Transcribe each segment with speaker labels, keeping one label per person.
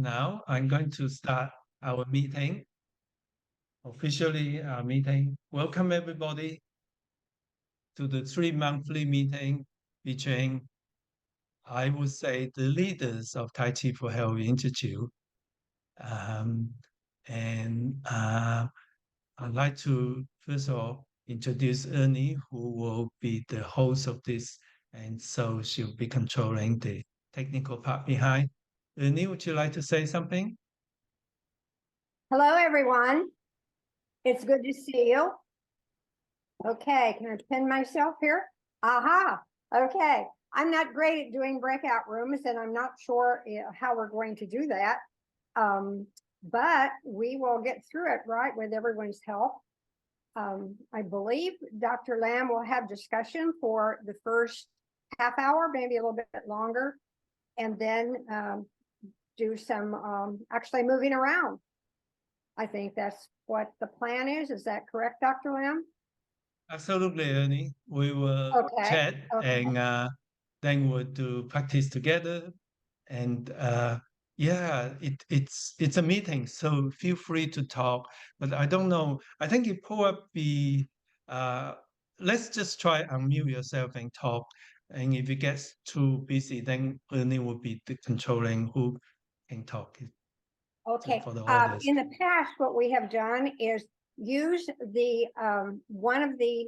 Speaker 1: now I'm going to start our meeting, officially our meeting. Welcome everybody to the 3 monthly meeting featuring, I would say, the leaders of Tai Chi for Health Institute. Um, and I'd like to, first of all, introduce Ernie, who will be the host of this, and so she'll be controlling the technical part behind. Ernie, would you like to say something?
Speaker 2: Hello, everyone. It's good to see you. Okay, can I pin myself here? Aha, okay. I'm not great at doing breakout rooms, and I'm not sure how we're going to do that. But we will get through it, right, with everyone's help. I believe Dr. Lamb will have discussion for the first half hour, maybe a little bit longer, and then do some actually moving around. I think that's what the plan is. Is that correct, Dr. Lamb?
Speaker 1: Absolutely, Ernie. We will chat and then we'll do practice together. And yeah, it's a meeting, so feel free to talk. But I don't know. I think it probably let's just try unmute yourself and talk. And if it gets too busy, then Ernie will be the controlling who can talk.
Speaker 2: Okay.
Speaker 1: For the orders.
Speaker 2: In the past, what we have done is use the one of the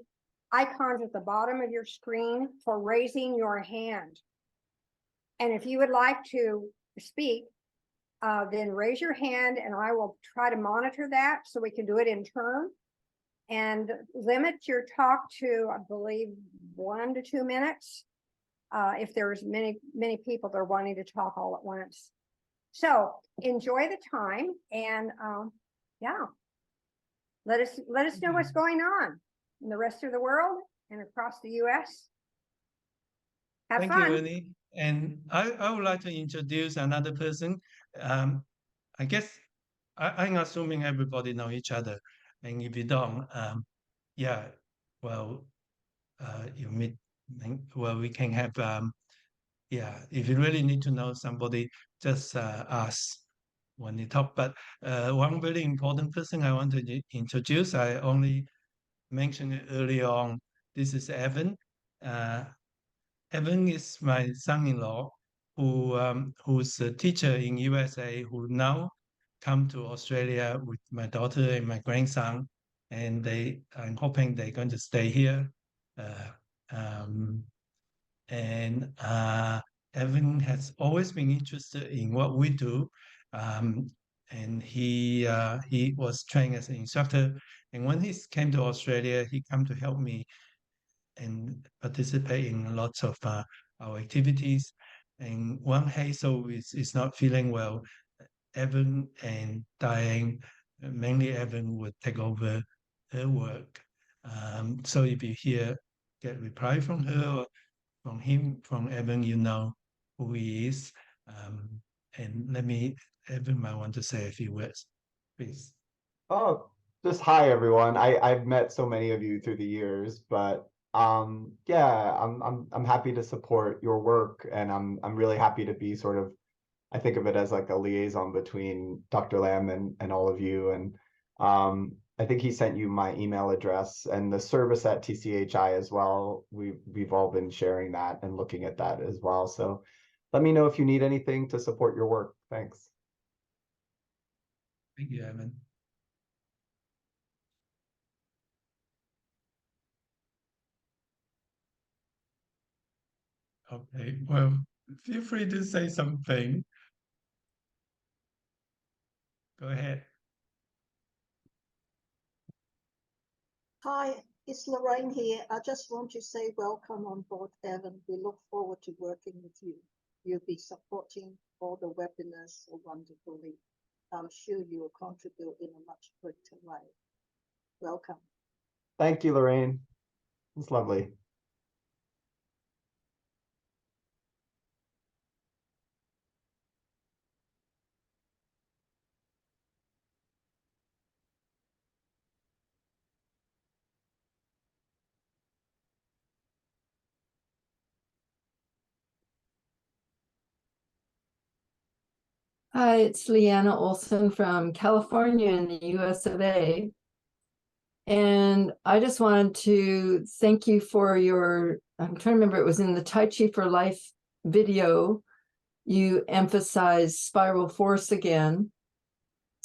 Speaker 2: icons at the bottom of your screen for raising your hand. And if you would like to speak, then raise your hand and I will try to monitor that so we can do it in turn. And limit your talk to, I believe, 1 to 2 minutes. If there's many people that are wanting to talk all at once. So enjoy the time and yeah, let us know what's going on in the rest of the world and across the US. Have fun.
Speaker 1: Thank you, Ernie. And I would like to introduce another person. I guess I'm assuming everybody know each other. And if you don't, yeah, well, you meet, well, we can have, yeah, if you really need to know somebody, just ask when you talk. But one very important person I want to introduce, I only mentioned it early on. This is Evan. Evan is my son-in-law, who's a teacher in USA, who now come to Australia with my daughter and my grandson, and I'm hoping they're going to stay here. Uh, um, and Evan has always been interested in what we do, and he was trained as an instructor. And when he came to Australia, he came to help me and participate in lots of our activities. And when Hazel is not feeling well, Evan and Diane, mainly Evan, would take over her work. So if you get reply from her or from him, from Evan, you know who he is. And Evan might want to say a few words, please.
Speaker 3: Oh, just hi everyone. I've met so many of you through the years, but yeah, I'm happy to support your work, and I'm really happy to be sort of, I think of it as like a liaison between Dr. Lamb and all of you. And I think he sent you my email address and the service at TCHI as well. We've all been sharing that and looking at that as well. So let me know if you need anything to support your work. Thanks.
Speaker 1: Thank you, Evan. Okay, well, feel free to say something. Go ahead.
Speaker 4: Hi, it's Lorraine here. I just want to say welcome on board, Evan. We look forward to working with you. You'll be supporting all the webinars so wonderfully. I'm sure you will contribute in a much greater way. Welcome.
Speaker 3: Thank you, Lorraine. It's lovely.
Speaker 5: Hi, it's Leanna Olson from California in the US of A. And I just wanted to thank you for your, I'm trying to remember, it was in the Tai Chi for Life video. You emphasized spiral force again.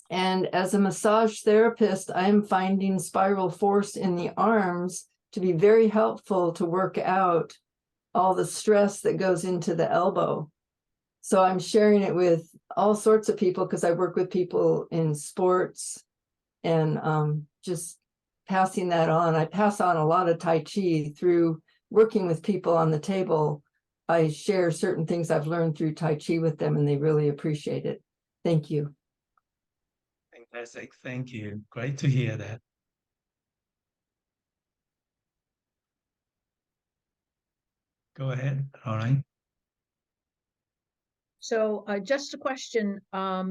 Speaker 5: And as a massage therapist, I am finding spiral force in the arms to be very helpful to work out all the stress that goes into the elbow. So I'm sharing it with all sorts of people because I work with people in sports and just passing that on. I pass on a lot of Tai Chi through working with people on the table. I share certain things I've learned through Tai Chi with them and they really appreciate it. Thank you.
Speaker 1: Fantastic. Thank you. Great to hear that. Go ahead. All right.
Speaker 6: So just a question. A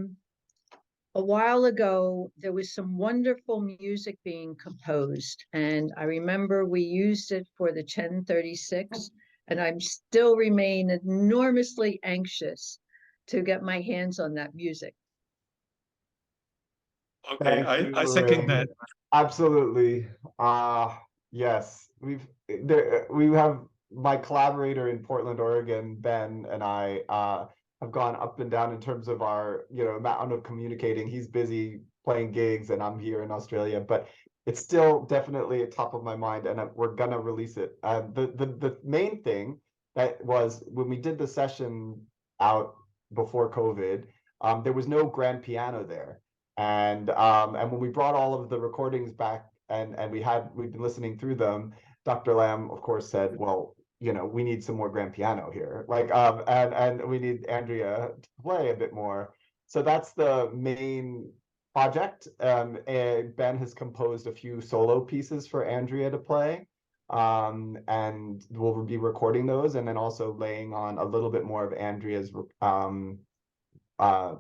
Speaker 6: while ago, there was some wonderful music being composed, and I remember we used it for the 1036, and I'm still remain enormously anxious to get my hands on that music.
Speaker 1: Okay,
Speaker 3: Thank
Speaker 1: I
Speaker 3: you,
Speaker 1: second
Speaker 3: Ray.
Speaker 1: that.
Speaker 3: Absolutely. Yes, we have my collaborator in Portland, Oregon, Ben, and I have gone up and down in terms of our, amount of communicating. He's busy playing gigs and I'm here in Australia, but it's still definitely at top of my mind and we're gonna release it. The main thing that was when we did the session out before COVID, there was no grand piano there. And when we brought all of the recordings back and we'd been listening through them, Dr. Lamb, of course, said, well, we need some more grand piano here. And we need Andrea to play a bit more. So that's the main project. And Ben has composed a few solo pieces for Andrea to play. And we'll be recording those and then also laying on a little bit more of Andrea's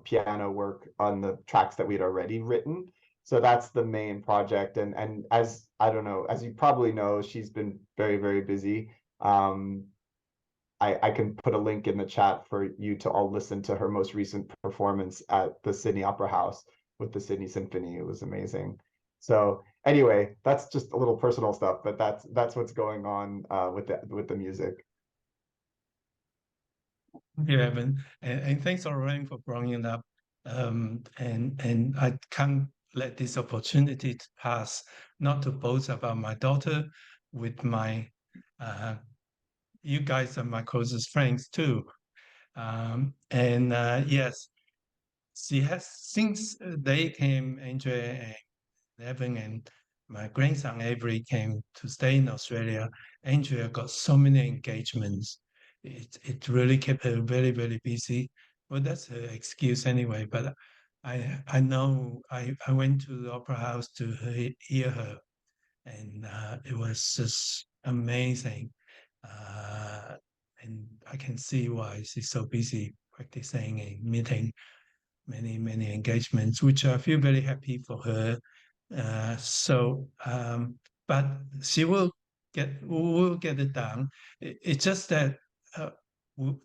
Speaker 3: piano work on the tracks that we'd already written. So that's the main project. And as I don't know, as you probably know, she's been very, very busy. I can put a link in the chat for you to all listen to her most recent performance at the Sydney Opera House with the Sydney Symphony. It was amazing. So anyway, that's just a little personal stuff, but that's what's going on with the music.
Speaker 1: Thank you, Evan. And thanks, Lorraine, for bringing it up. And I can't let this opportunity to pass not to boast about my daughter with my you guys are my closest friends too. Yes, she has since they came, Andrea and Evan and my grandson Avery came to stay in Australia. Andrea got so many engagements. It really kept her very, very busy. Well, that's her excuse anyway. But I know I went to the opera house to hear her, and it was just amazing. And I can see why she's so busy practicing and meeting many, many engagements, which I feel very happy for her. But she will get it done. It's just that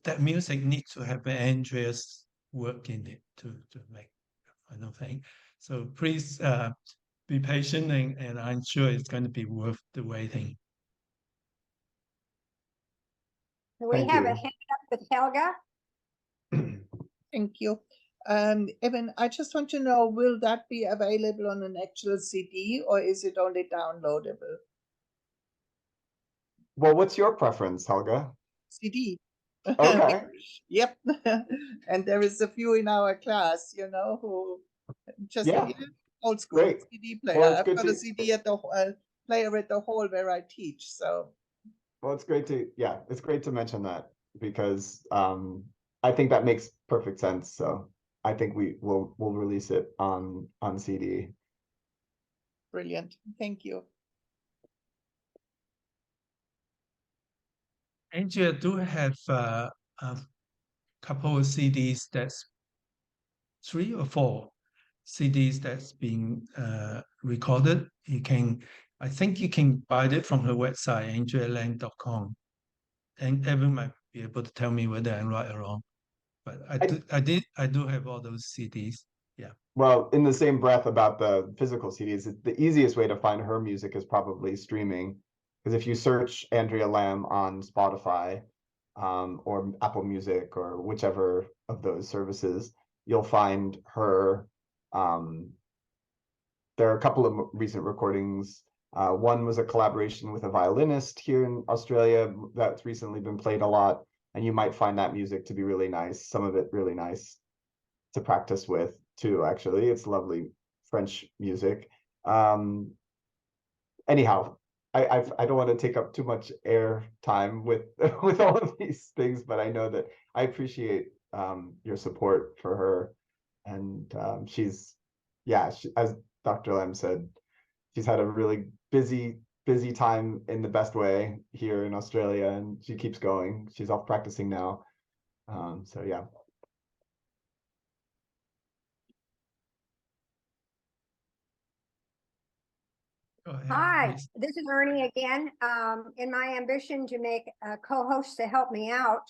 Speaker 1: that music needs to have Andrea's work in it to make the final thing. So please be patient, and I'm sure it's going to be worth the waiting.
Speaker 2: We
Speaker 3: Thank
Speaker 2: have
Speaker 3: you.
Speaker 2: a hand up with Helga.
Speaker 7: Thank you. Evan, I just want to know, will that be available on an actual CD or is it only downloadable?
Speaker 3: Well, what's your preference, Helga?
Speaker 7: CD.
Speaker 3: Okay.
Speaker 7: Yep. And there is a few in our class, who just
Speaker 3: Yeah.
Speaker 7: old school
Speaker 3: Great.
Speaker 7: CD player.
Speaker 3: Well, it's
Speaker 7: I've
Speaker 3: good
Speaker 7: got
Speaker 3: to
Speaker 7: a CD at the player at the hall where I teach. So.
Speaker 3: Well, it's great to mention that because I think that makes perfect sense. So I think we'll release it on CD.
Speaker 7: Brilliant. Thank you.
Speaker 1: Andrea do have a couple of CDs that's 3 or 4 CDs that's been recorded. I think you can buy it from her website, andrealang.com. And Evan might be able to tell me whether I'm right or wrong. But I do have all those CDs. Yeah.
Speaker 3: Well, in the same breath about the physical CDs, the easiest way to find her music is probably streaming. Because if you search Andrea Lamb on Spotify, or Apple Music or whichever of those services, you'll find her. There are a couple of recent recordings. One was a collaboration with a violinist here in Australia that's recently been played a lot, and you might find that music to be really nice. Some of it really nice to practice with too, actually. It's lovely French music. Anyhow, I don't want to take up too much air time with with all of these things, but I know that I appreciate your support for her, and she's, yeah, as Dr. Lam said, she's had a really busy time in the best way here in Australia, and she keeps going. She's off practicing now, so yeah.
Speaker 1: Go ahead,
Speaker 2: Hi,
Speaker 1: please.
Speaker 2: this is Ernie again. In my ambition to make co-hosts to help me out,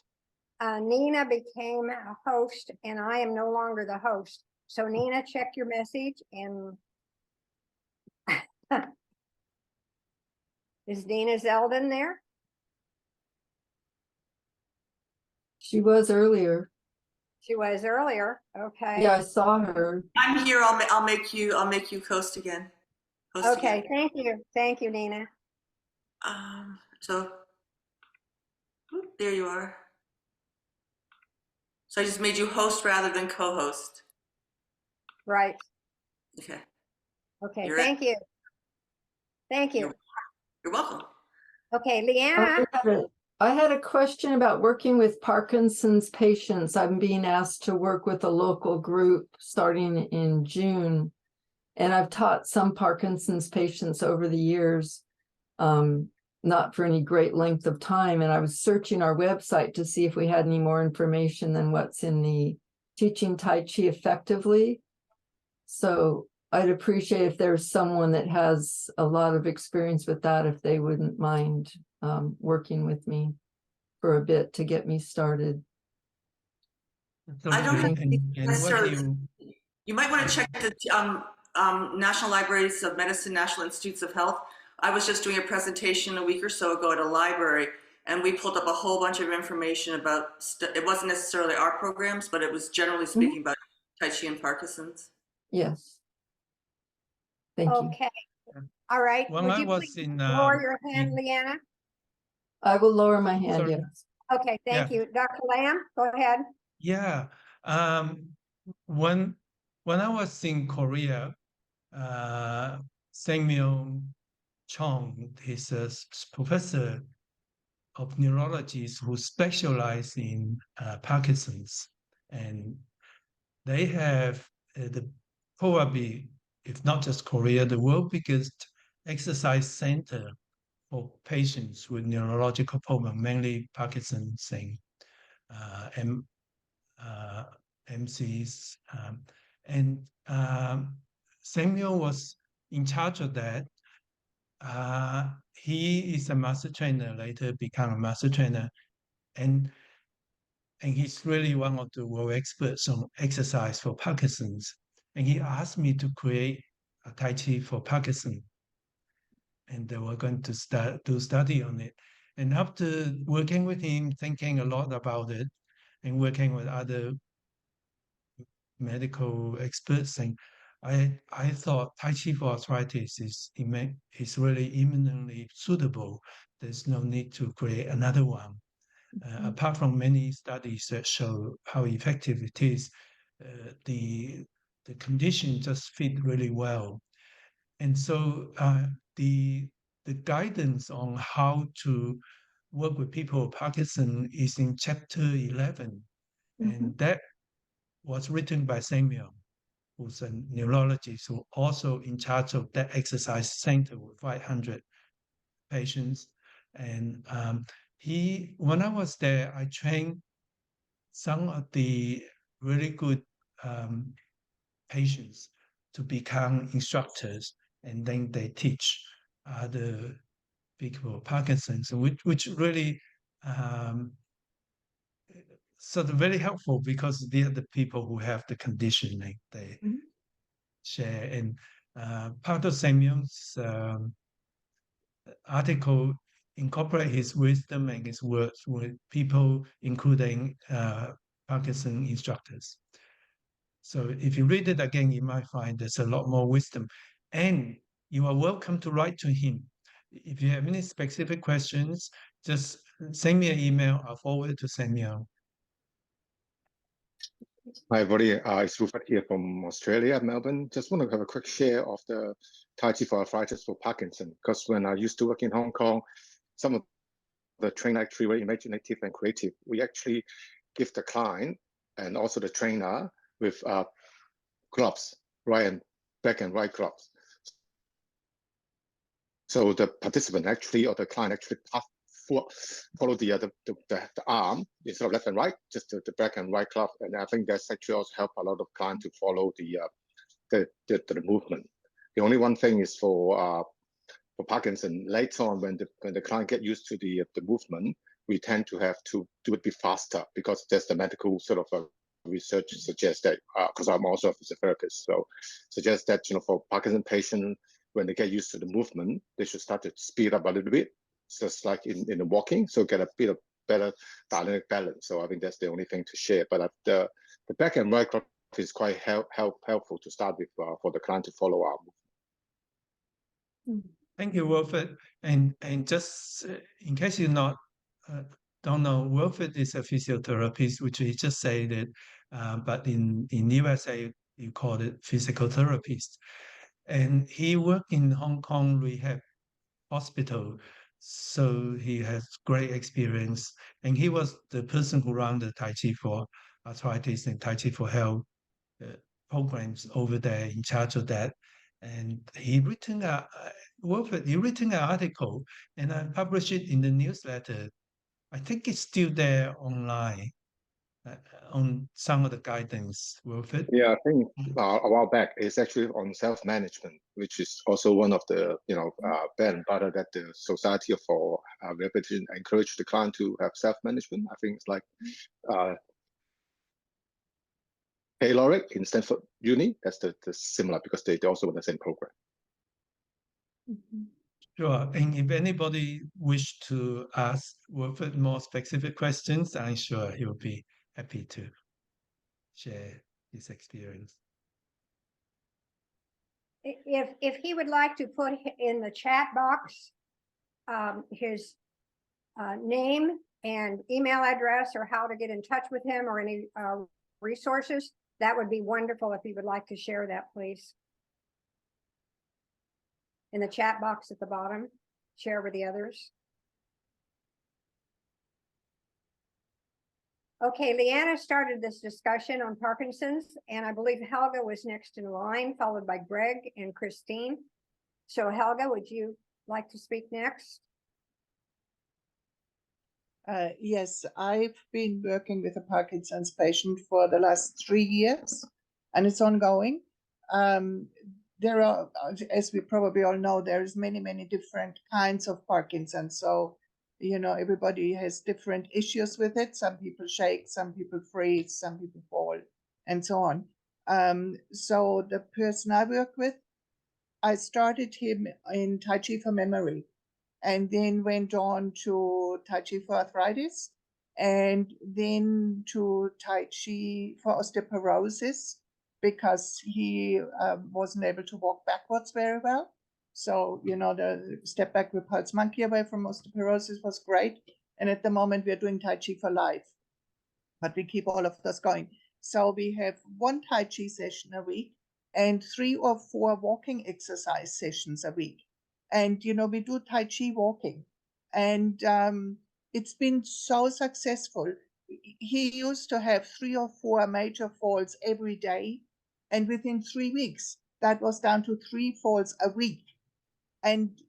Speaker 2: Nina became a host and I am no longer the host. So Nina, check your message and is Nina Zeldin there?
Speaker 5: She was earlier.
Speaker 2: She was earlier. Okay.
Speaker 5: Yeah, I saw her.
Speaker 8: I'm here. I'll make you host again. Host
Speaker 2: Okay.
Speaker 8: again.
Speaker 2: Thank you. Thank you, Nina.
Speaker 8: So there you are. So I just made you host rather than co-host.
Speaker 2: Right.
Speaker 8: Okay.
Speaker 2: Okay.
Speaker 8: You're
Speaker 2: Thank you. Thank you.
Speaker 8: You're welcome.
Speaker 2: Okay, Leanna.
Speaker 5: I had a question about working with Parkinson's patients. I'm being asked to work with a local group starting in June, and I've taught some Parkinson's patients over the years, not for any great length of time. And I was searching our website to see if we had any more information than what's in the Teaching Tai Chi Effectively. So I'd appreciate if there's someone that has a lot of experience with that, if they wouldn't mind working with me for a bit to get me started.
Speaker 8: I don't have
Speaker 1: And what
Speaker 8: necessarily. You might want to check the National Libraries of Medicine, National Institutes of Health. I was just doing a presentation a week or so ago at a library, and we pulled up a whole bunch of information about, it wasn't necessarily our programs, but it was generally speaking about Tai Chi and Parkinson's.
Speaker 5: Yes. Thank you.
Speaker 2: Okay. All right.
Speaker 1: When
Speaker 2: Would
Speaker 1: I
Speaker 2: you
Speaker 1: was
Speaker 2: please
Speaker 1: in
Speaker 2: lower your hand, Leanna?
Speaker 5: I will lower my hand,
Speaker 1: Sorry.
Speaker 5: yes.
Speaker 2: Okay, thank
Speaker 1: Yeah.
Speaker 2: you. Dr. Lamb, go ahead.
Speaker 1: Yeah. When I was in Korea, Samuel Chong is a professor of neurology who specialize in Parkinson's, and they have the probably, if not just Korea, the world biggest exercise center for patients with neurological problem, mainly Parkinson's and MCs. And Samuel was in charge of that. He is a master trainer, later become a master trainer, and he's really one of the world experts on exercise for Parkinson's. And he asked me to create a Tai Chi for Parkinson, and they were going to do study on it. And after working with him, thinking a lot about it, and working with other medical experts, and I thought Tai Chi for arthritis is really eminently suitable. There's no need to create another one. Apart from many studies that show how effective it is, the condition just fit really well. And so the guidance on how to work with people with Parkinson is in chapter 11, and that was written by Samuel, who's a neurologist who also in charge of that exercise center with 500 patients. And when I was there, I trained some of the really good patients to become instructors, and then they teach other people with Parkinson's, which really so they're very helpful because they're the people who have the conditioning they share. And part of Samuel's article incorporate his wisdom and his words with people, including Parkinson instructors. So if you read it again, you might find there's a lot more wisdom. And you are welcome to write to him. If you have any specific questions, just send me an email. I'll forward it to Samuel.
Speaker 9: Hi, everybody. It's Rupert here from Australia, Melbourne. Just want to have a quick share of the Tai Chi for arthritis for Parkinson. Because when I used to work in Hong Kong, some of the trainer actually were imaginative and creative. We actually give the client and also the trainer with gloves, back and right gloves. So the participant actually, or the client actually follow the arm instead of left and right, just the back and right glove. And I think that's actually also help a lot of clients to follow the movement. The only one thing is for Parkinson, later on when the client get used to the movement, we tend to have to do it a bit faster because there's the medical sort of research suggests that, because I'm also a physiotherapist, so suggests that for Parkinson patient, when they get used to the movement, they should start to speed up a little bit, just like in the walking, so get a bit of better dynamic balance. So I think that's the only thing to share. But the back and right glove is quite helpful to start with for the client to follow our movement.
Speaker 1: Thank you, Wilfred. And just in case you're not don't know, Wilfred is a physiotherapist, which he just said it, but in USA you call it physical therapist. And he worked in Hong Kong Rehab Hospital, so he has great experience. And he was the person who ran the Tai Chi for arthritis and Tai Chi for health programs over there, in charge of that. And he written an article, and I published it in the newsletter. I think it's still there online on some of the guidance, Wilfred.
Speaker 9: Yeah, I think a while back it's actually on self-management, which is also one of the bread and butter that the Society for Rehabilitation encourage the client to have self-management. I think it's like Taylor in Stanford Uni. That's the similar because they also in the same program.
Speaker 1: Sure. And if anybody wish to ask Wilfred more specific questions, I'm sure he will be happy to share his experience.
Speaker 2: If he would like to put in the chat box his name and email address, or how to get in touch with him, or any resources, that would be wonderful if he would like to share that, please. In the chat box at the bottom, share with the others. Okay, Leanna started this discussion on Parkinson's, and I believe Helga was next in line, followed by Greg and Christine. So Helga, would you like to speak next?
Speaker 7: Yes, I've been working with a Parkinson's patient for the last 3 years, and it's ongoing. There are, as we probably all know, there's many different kinds of Parkinson's. So, everybody has different issues with it. Some people shake, some people freeze, some people fall, and so on. So the person I work with, I started him in Tai Chi for memory, and then went on to Tai Chi for arthritis, and then to Tai Chi for osteoporosis, because he wasn't able to walk backwards very well. So, the step back repulse monkey away from osteoporosis was great. And at the moment we're doing Tai Chi for life, but we keep all of those going. So we have 1 Tai Chi session a week and 3 or 4 walking exercise sessions a week. And, we do Tai Chi walking, and it's been so successful. He used to have 3 or 4 major falls every day. And within 3 weeks, that was down to 3 falls a week. And,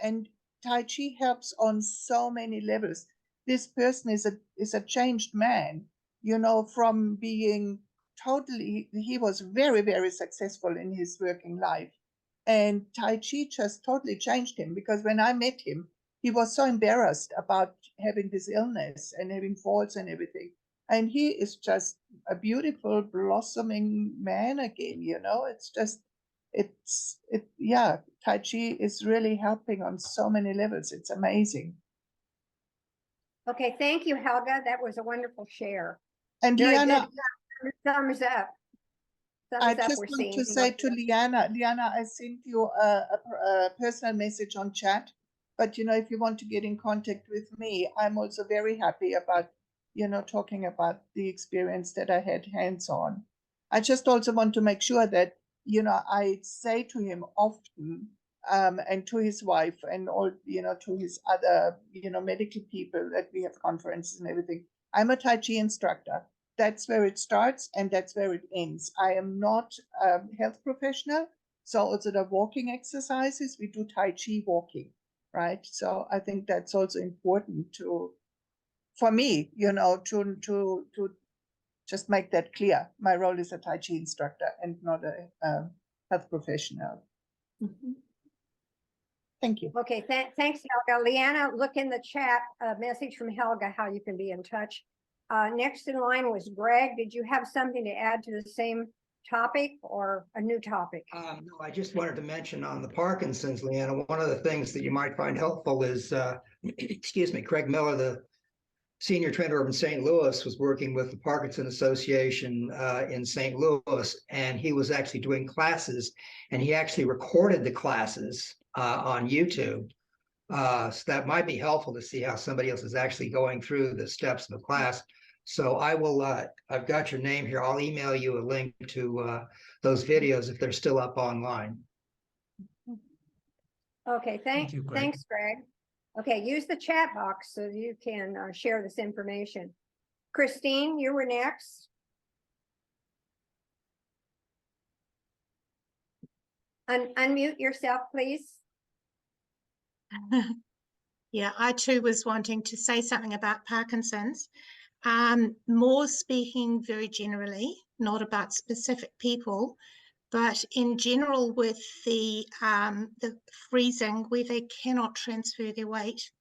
Speaker 7: and Tai Chi helps on so many levels. This person is a changed man, from being he was very successful in his working life. And Tai Chi just totally changed him, because when I met him, he was so embarrassed about having this illness and having falls and everything. And he is just a beautiful blossoming man again, you know. It's just, yeah, Tai Chi is really helping on so many levels. It's amazing.
Speaker 2: Okay, thank you, Helga. That was a wonderful share.
Speaker 7: And
Speaker 2: Very
Speaker 7: Liana,
Speaker 2: good. Thumbs up.
Speaker 7: I
Speaker 2: Thumbs up,
Speaker 7: just
Speaker 2: we're
Speaker 7: want
Speaker 2: seeing.
Speaker 7: to say to Liana, I sent you a personal message on chat, but you know, if you want to get in contact with me, I'm also very happy about, you know, talking about the experience that I had hands-on. I just also want to make sure that, you know, I say to him often, and to his wife and all, you know, to his other, you know, medical people that we have conferences and everything. I'm a Tai Chi instructor. That's where it starts and that's where it ends. I am not a health professional. So also the walking exercises, we do Tai Chi walking, right? So I think that's also important for me, you know, to just make that clear. My role is a Tai Chi instructor and not a health professional.
Speaker 2: Mm-hmm.
Speaker 7: Thank you.
Speaker 2: Okay, thanks, Helga. Leanna, look in the chat, a message from Helga, how you can be in touch. Next in line was Greg. Did you have something to add to the same topic or a new topic?
Speaker 10: No, I just wanted to mention on the Parkinson's, Leanna, one of the things that you might find helpful is, excuse me, Craig Miller, the senior trainer over in St. Louis, was working with the Parkinson Association in St. Louis, and he was actually doing classes, and he actually recorded the classes on YouTube. So that might be helpful to see how somebody else is actually going through the steps of the class. So I will, I've got your name here. I'll email you a link to those videos if they're still up online.
Speaker 2: Okay,
Speaker 1: Thank you, Greg.
Speaker 2: thanks, Greg. Okay, use the chat box so you can share this information. Christine, you were next. Unmute yourself, please.
Speaker 11: Yeah, I too was wanting to say something about Parkinson's. More speaking very generally, not about specific people, but in general with the freezing where they cannot transfer their weight.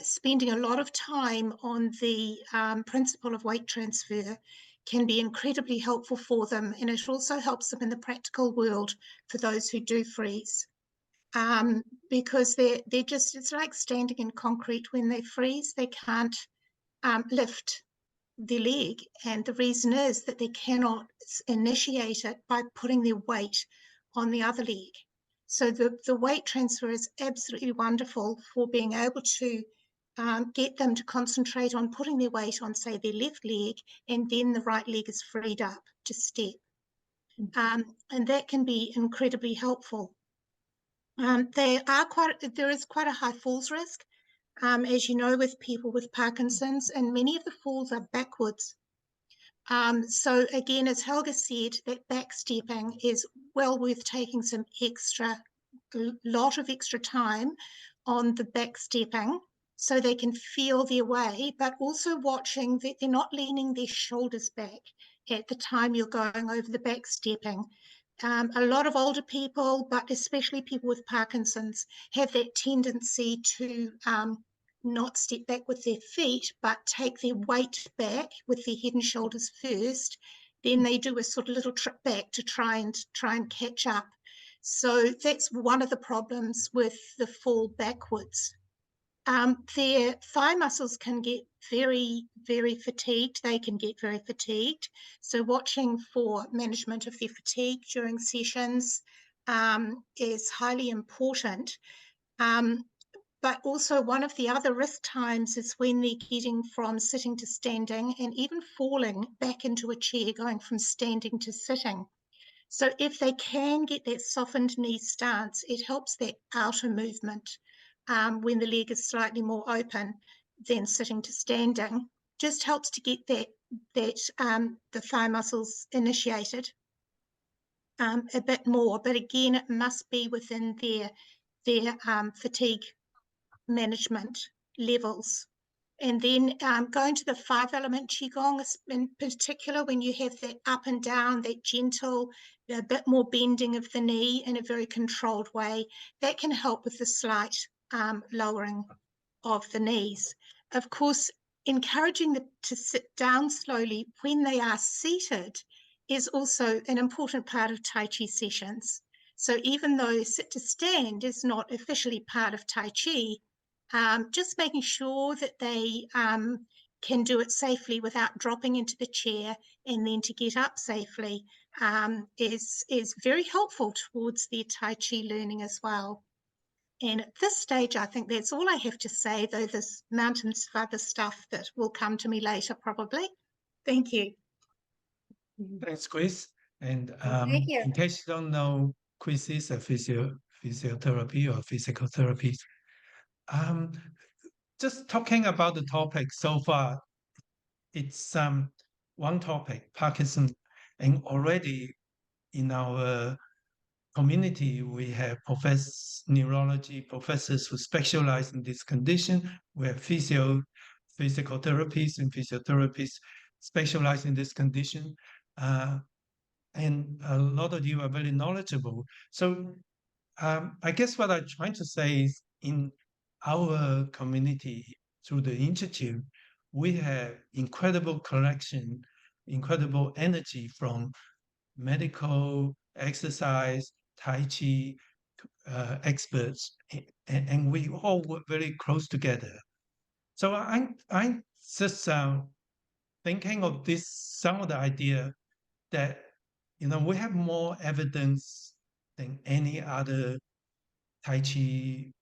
Speaker 11: Spending a lot of time on the principle of weight transfer can be incredibly helpful for them, and it also helps them in the practical world for those who do freeze. Because they're just, it's like standing in concrete when they freeze. They can't lift their leg, and the reason is that they cannot initiate it by putting their weight on the other leg. So the weight transfer is absolutely wonderful for being able to get them to concentrate on putting their weight on, say, their left leg, and then the right leg is freed up to step. And that can be incredibly helpful. There is quite a high falls risk, as you know, with people with Parkinson's, and many of the falls are backwards. So again, as Helga said, that back stepping is well worth taking a lot of extra time on the back stepping so they can feel their way, but also watching that they're not leaning their shoulders back at the time you're going over the back stepping. A lot of older people, but especially people with Parkinson's, have that tendency to not step back with their feet, but take their weight back with their head and shoulders first. Then they do a sort of little trip back to try and catch up. So that's one of the problems with the fall backwards. Their thigh muscles can get very, very fatigued. They can get very fatigued. So watching for management of their fatigue during sessions is highly important. But also one of the other risk times is when they're getting from sitting to standing and even falling back into a chair, going from standing to sitting. So if they can get that softened knee stance, it helps that outer movement when the leg is slightly more open than sitting to standing. Just helps to get the thigh muscles initiated a bit more. But again, it must be within their fatigue management levels. And then going to the 5-element Qigong, in particular, when you have that up and down, that gentle, a bit more bending of the knee in a very controlled way, that can help with the slight lowering of the knees. Of course, encouraging them to sit down slowly when they are seated is also an important part of Tai Chi sessions. So even though sit to stand is not officially part of Tai Chi, just making sure that they can do it safely without dropping into the chair and then to get up safely is very helpful towards their Tai Chi learning as well. And at this stage, I think that's all I have to say, though there's mountains of other stuff that will come to me later, probably. Thank you.
Speaker 1: Thanks, Chris. And
Speaker 2: Thank you.
Speaker 1: in case you don't know, Chris is a physiotherapy or physical therapist. Just talking about the topic so far, it's one topic, Parkinson, and already in our community, we have neurology professors who specialize in this condition. We have physical therapists and physiotherapists specialize in this condition. And a lot of you are very knowledgeable. So I guess what I'm trying to say is in our community, through the Institute, we have incredible collection, incredible energy from medical, exercise, Tai Chi experts, and we all work very close together. So I'm just thinking of this, some of the idea that, we have more evidence than any other Tai Chi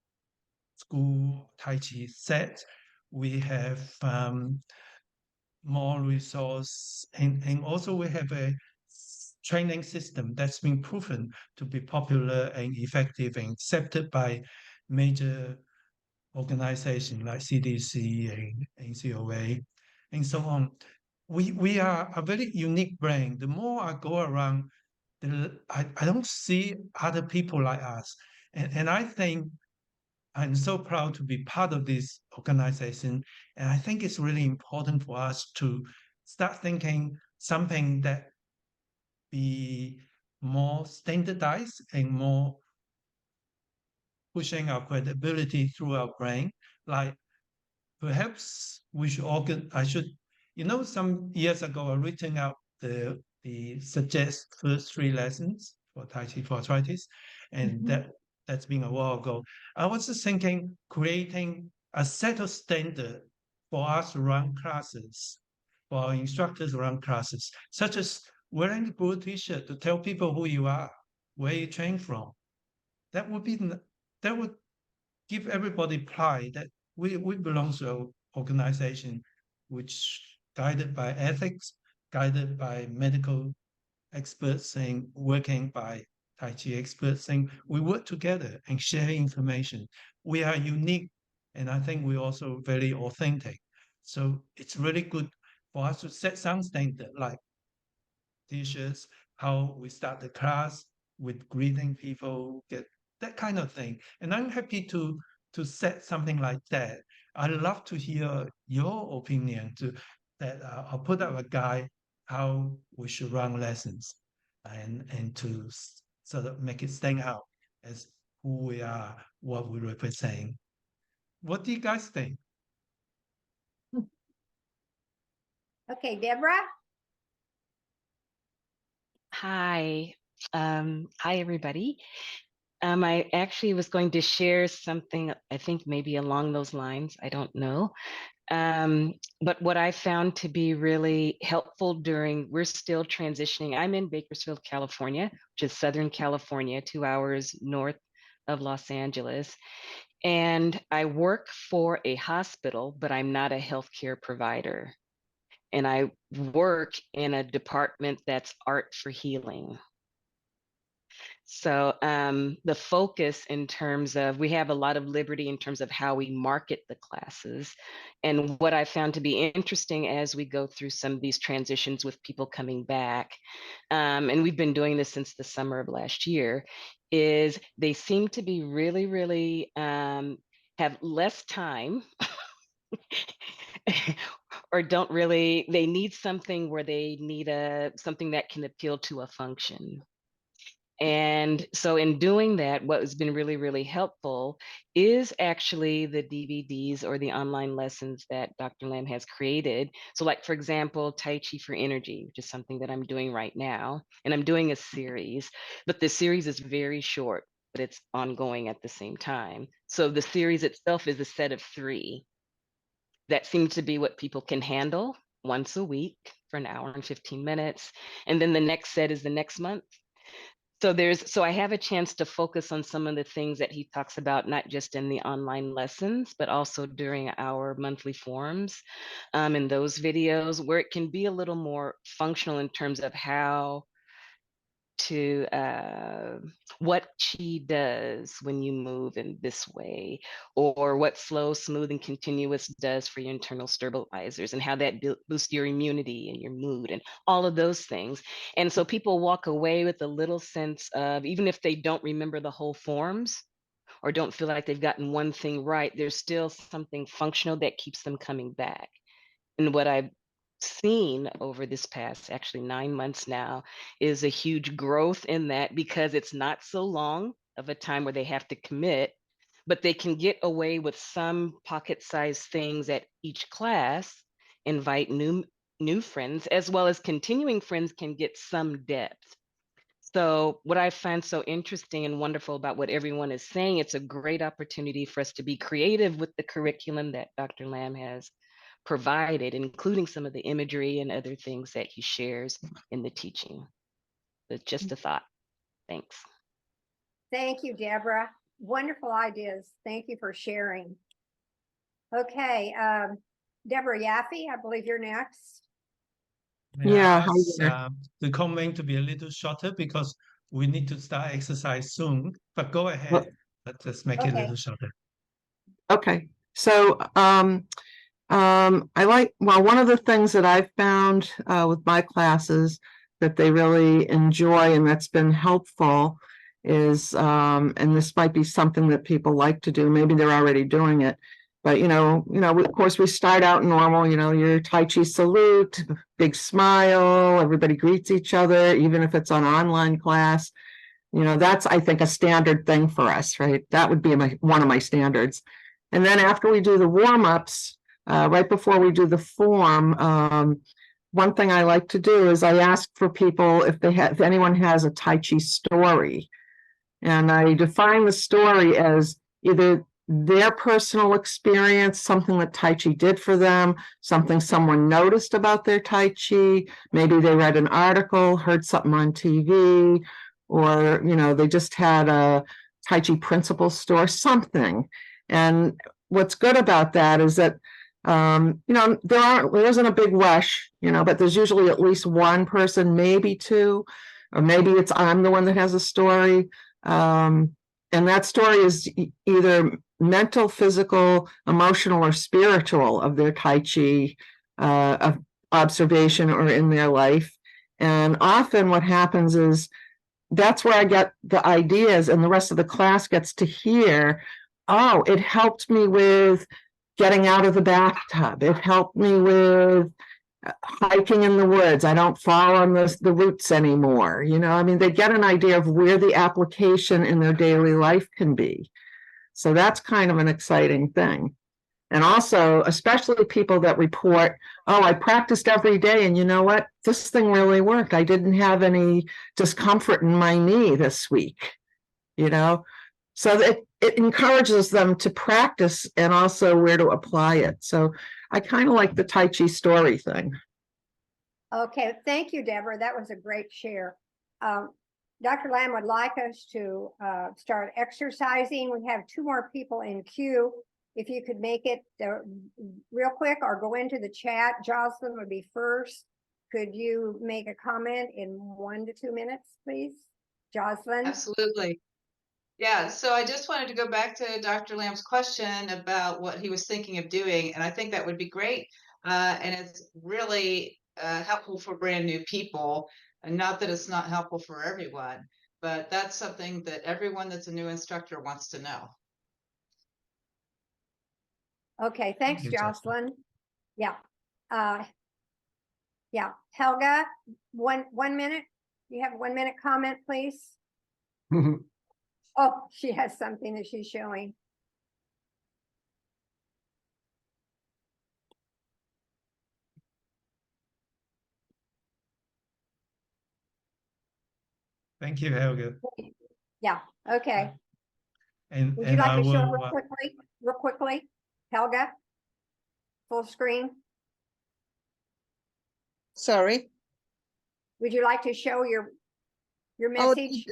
Speaker 1: school, Tai Chi set. We have more resource, and also we have a training system that's been proven to be popular and effective and accepted by major organizations like CDC and NCOA and so on. We are a very unique brand. The more I go around, I don't see other people like us. And I think I'm so proud to be part of this organization. And I think it's really important for us to start thinking something that be more standardized and more pushing our credibility through our brain. Like perhaps we should some years ago I written out the suggest first 3 lessons for Tai Chi for arthritis, and that's been a while ago. I was just thinking creating a set of standard for us to run classes, for our instructors to run classes, such as wearing a blue t-shirt to tell people who you are, where you train from. That would give everybody pride that we belong to an organization which guided by ethics, guided by medical experts and working by Tai Chi experts, and we work together and share information. We are unique, and I think we're also very authentic. So it's really good for us to set some standard like t-shirts, how we start the class with greeting people, get that kind of thing. And I'm happy to set something like that. I'd love to hear your opinion that I'll put up a guide how we should run lessons and to sort of make it stand out as who we are, what we represent. What do you guys think?
Speaker 2: Okay, Deborah?
Speaker 12: Hi. Hi, everybody. I actually was going to share something, I think maybe along those lines. I don't know. But what I found to be really helpful we're still transitioning. I'm in Bakersfield, California, which is Southern California, 2 hours north of Los Angeles. And I work for a hospital, but I'm not a healthcare provider. And I work in a department that's art for healing. So the focus in terms of, we have a lot of liberty in terms of how we market the classes. And what I found to be interesting as we go through some of these transitions with people coming back, and we've been doing this since the summer of last year, is they seem to be really, really have less time or they need something where they need something that can appeal to a function. And so in doing that, what has been really, really helpful is actually the DVDs or the online lessons that Dr. Lam has created. So like, for example, Tai Chi for Energy, which is something that I'm doing right now. And I'm doing a series, but the series is very short, but it's ongoing at the same time. So the series itself is a set of 3 that seems to be what people can handle once a week for an hour and 15 minutes. And then the next set is the next month. So I have a chance to focus on some of the things that he talks about, not just in the online lessons, but also during our monthly forums in those videos, where it can be a little more functional in terms of how to what chi does when you move in this way, or what slow, smooth, and continuous does for your internal stabilizers, and how that boosts your immunity and your mood and all of those things. And so people walk away with a little sense of, even if they don't remember the whole forms or don't feel like they've gotten one thing right, there's still something functional that keeps them coming back. And what I've seen over this past actually 9 months now is a huge growth in that, because it's not so long of a time where they have to commit, but they can get away with some pocket-sized things at each class, invite new friends, as well as continuing friends can get some depth. So what I find so interesting and wonderful about what everyone is saying, it's a great opportunity for us to be creative with the curriculum that Dr. Lam has provided, including some of the imagery and other things that he shares in the teaching. But just a thought. Thanks.
Speaker 2: Thank you, Deborah. Wonderful ideas. Thank you for sharing. Okay, Deborah Yaffe, I believe you're next.
Speaker 1: Yeah,
Speaker 13: hi there.
Speaker 1: the comment to be a little shorter because we need to start exercise soon. But go ahead.
Speaker 13: Well,
Speaker 1: Let's just make it a little shorter.
Speaker 13: Okay, so one of the things that I've found with my classes that they really enjoy and that's been helpful is, and this might be something that people like to do, maybe they're already doing it, but of course we start out normal, your Tai Chi salute, big smile, everybody greets each other, even if it's an online class. That's, I think, a standard thing for us, right? That would be one of my standards. And then after we do the warm-ups, right before we do the form, one thing I like to do is I ask for people if anyone has a Tai Chi story. And I define the story as either their personal experience, something that Tai Chi did for them, something someone noticed about their Tai Chi, maybe they read an article, heard something on TV, or, they just had a Tai Chi principle store, something. And what's good about that is that, there isn't a big rush, but there's usually at least one person, maybe 2, or maybe I'm the one that has a story. And that story is either mental, physical, emotional, or spiritual of their Tai Chi of observation or in their life. And often what happens is that's where I get the ideas, and the rest of the class gets to hear, oh, it helped me with getting out of the bathtub. It helped me with hiking in the woods. I don't fall on the roots anymore. They get an idea of where the application in their daily life can be. So that's kind of an exciting thing. And also, especially people that report, oh, I practiced every day, and you know what? This thing really worked. I didn't have any discomfort in my knee this week, So it encourages them to practice and also where to apply it. So I kind of like the Tai Chi story thing.
Speaker 2: Okay, thank you, Deborah. That was a great share. Dr. Lam would like us to start exercising. We have 2 more people in queue. If you could make it real quick or go into the chat. Jocelyn would be first. Could you make a comment in 1 to 2 minutes, please? Jocelyn?
Speaker 14: Absolutely. Yeah, so I just wanted to go back to Dr. Lamb's question about what he was thinking of doing, and I think that would be great. And it's really helpful for brand new people, and not that it's not helpful for everyone, but that's something that everyone that's a new instructor wants to know.
Speaker 2: Okay, thanks, Jocelyn. Yeah. Yeah, Helga, one minute. You have a 1 minute comment, please. Oh, she has something that she's showing.
Speaker 1: Thank you, Helga.
Speaker 2: Yeah, okay.
Speaker 1: And
Speaker 2: Would you like
Speaker 1: I
Speaker 2: to show it
Speaker 1: will.
Speaker 2: real quickly? Helga? Full screen?
Speaker 7: Sorry.
Speaker 2: Would you like to show your
Speaker 7: Oh,
Speaker 2: message?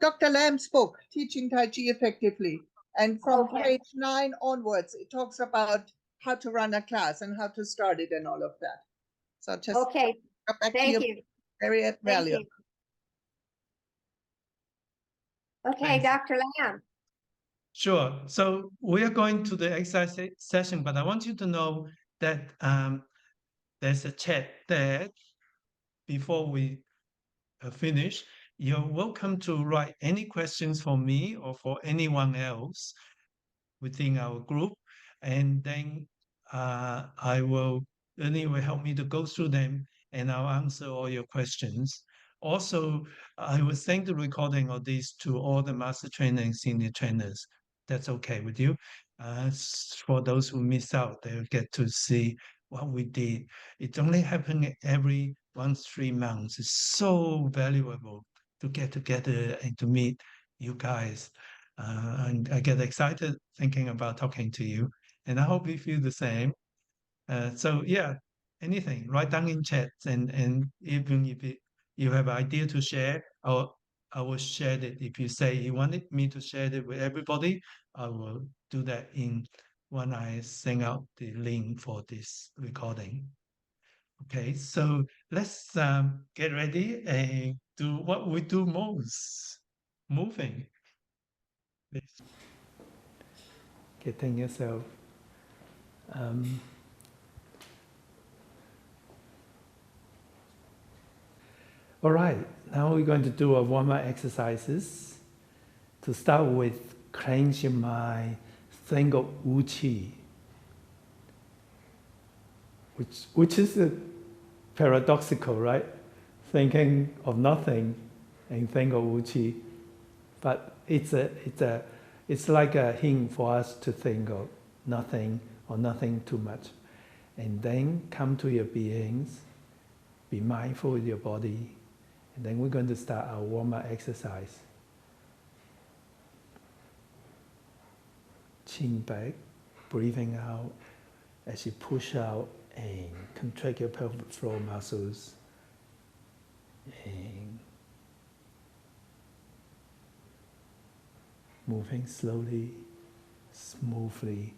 Speaker 7: Dr. Lamb's book, Teaching Tai Chi Effectively. And from
Speaker 2: Okay.
Speaker 7: page 9 onwards, it talks about how to run a class and how to start it and all of that. So just
Speaker 2: Okay,
Speaker 7: go back to
Speaker 2: thank
Speaker 7: your
Speaker 2: you.
Speaker 7: very
Speaker 2: Thank
Speaker 7: valuable.
Speaker 2: you. Okay,
Speaker 1: Thanks.
Speaker 2: Dr. Lamb.
Speaker 1: Sure. So we are going to the exercise session, but I want you to know that there's a chat there before we finish. You're welcome to write any questions for me or for anyone else within our group, and then Ernie will help me to go through them, and I'll answer all your questions. Also, I will send the recording of these to all the master trainer and senior trainers. That's okay with you. For those who miss out, they'll get to see what we did. It's only happening every 3 months. It's so valuable to get together and to meet you guys. And I get excited thinking about talking to you, and I hope you feel the same. So yeah, anything, write down in chat, and even if you have an idea to share, I will share it. If you say you wanted me to share it with everybody, I will do that when I send out the link for this recording. Okay, so let's get ready and do what we do most, moving. Please. Getting yourself. All right, now we're going to do a warm-up exercises. To start with, clench your mind, think of Wu Qi, which is paradoxical, right? Thinking of nothing and think of Wu Qi, but it's like a hint for us to think of nothing or nothing too much, and then come to your beings, be mindful with your body, and then we're going to start our warm-up exercise. Chin back, breathing out as you push out and contract your pelvic floor muscles. And moving slowly, smoothly.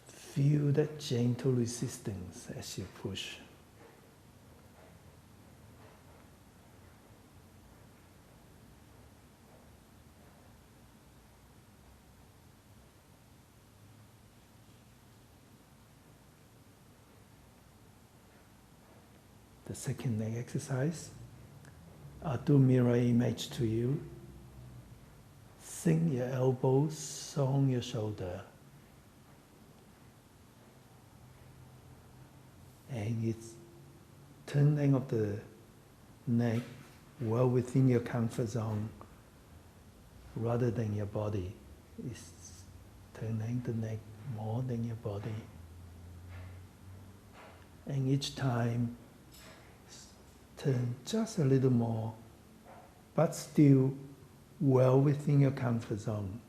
Speaker 1: Feel that gentle resistance as you push. The second leg exercise, I'll do mirror image to you. Sink your elbows on your shoulder. And it's turning of the neck well within your comfort zone rather than your body. It's turning the neck more than your body. And each time, turn just a little more, but still well within your comfort zone.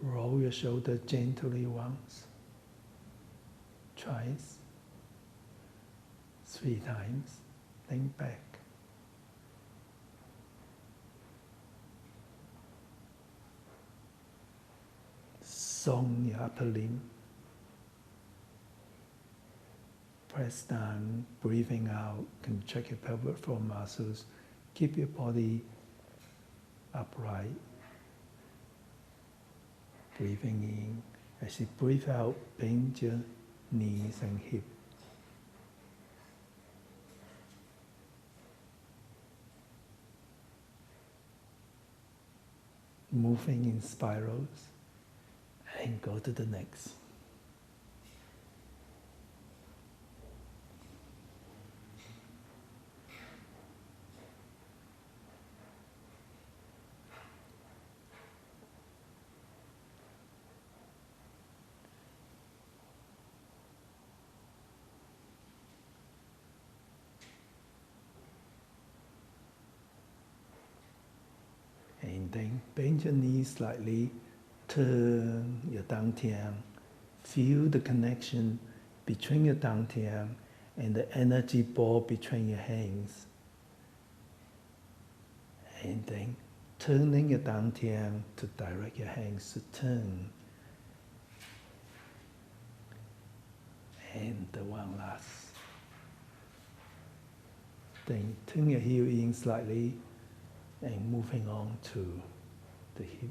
Speaker 1: Roll your shoulder gently once, twice, 3 times, then back. Song your upper limb. Press down, breathing out, contract your pelvic floor muscles. Keep your body upright. Breathing in. As you breathe out, bend your knees and hips.
Speaker 15: moving in spirals, and go to the next. And then bend your knees slightly, turn your dantian, feel the connection between your dantian and the energy ball between your hands. And then turning your dantian to direct your hands to turn. And the one last. Then turn your heel in slightly and moving on to the hip.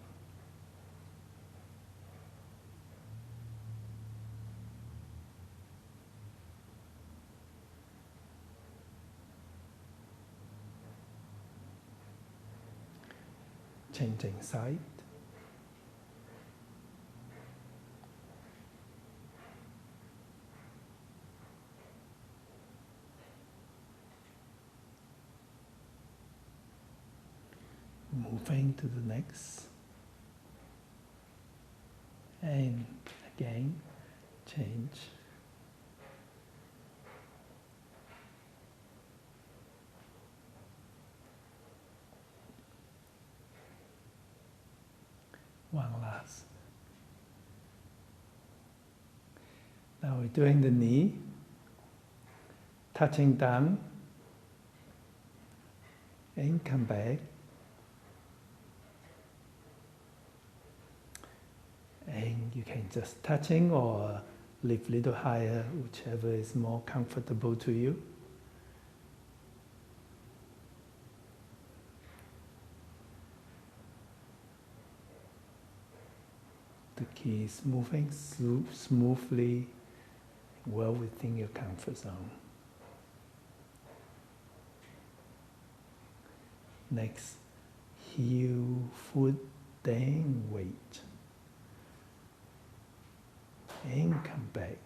Speaker 15: Changing side. Moving to the next. And again, change. One last. Now we're doing the knee, touching down, and come back. And you can just touching or lift a little higher, whichever is more comfortable to you. The key is moving smoothly, well within your comfort zone. Next, heel, foot, then weight. And come back.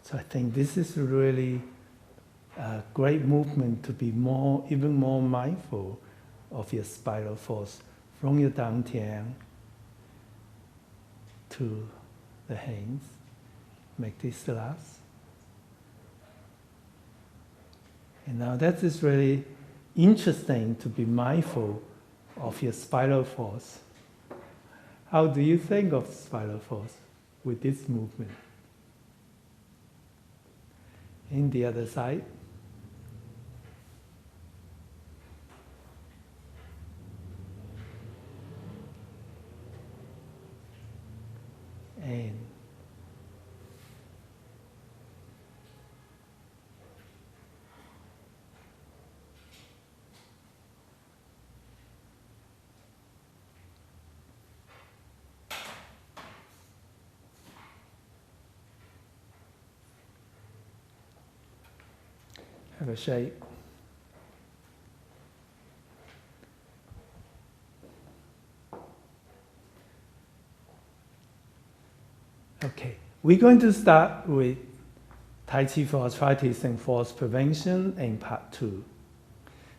Speaker 15: So I think this is really a great movement to be even more mindful of your spiral force from your dantian to the hands. Make this last. And now that is really interesting to be mindful of your spiral force. How do you think of spiral force with this movement? In the other side. And have a shake. Okay, we're going to start with Tai Chi for arthritis and falls prevention in part 2.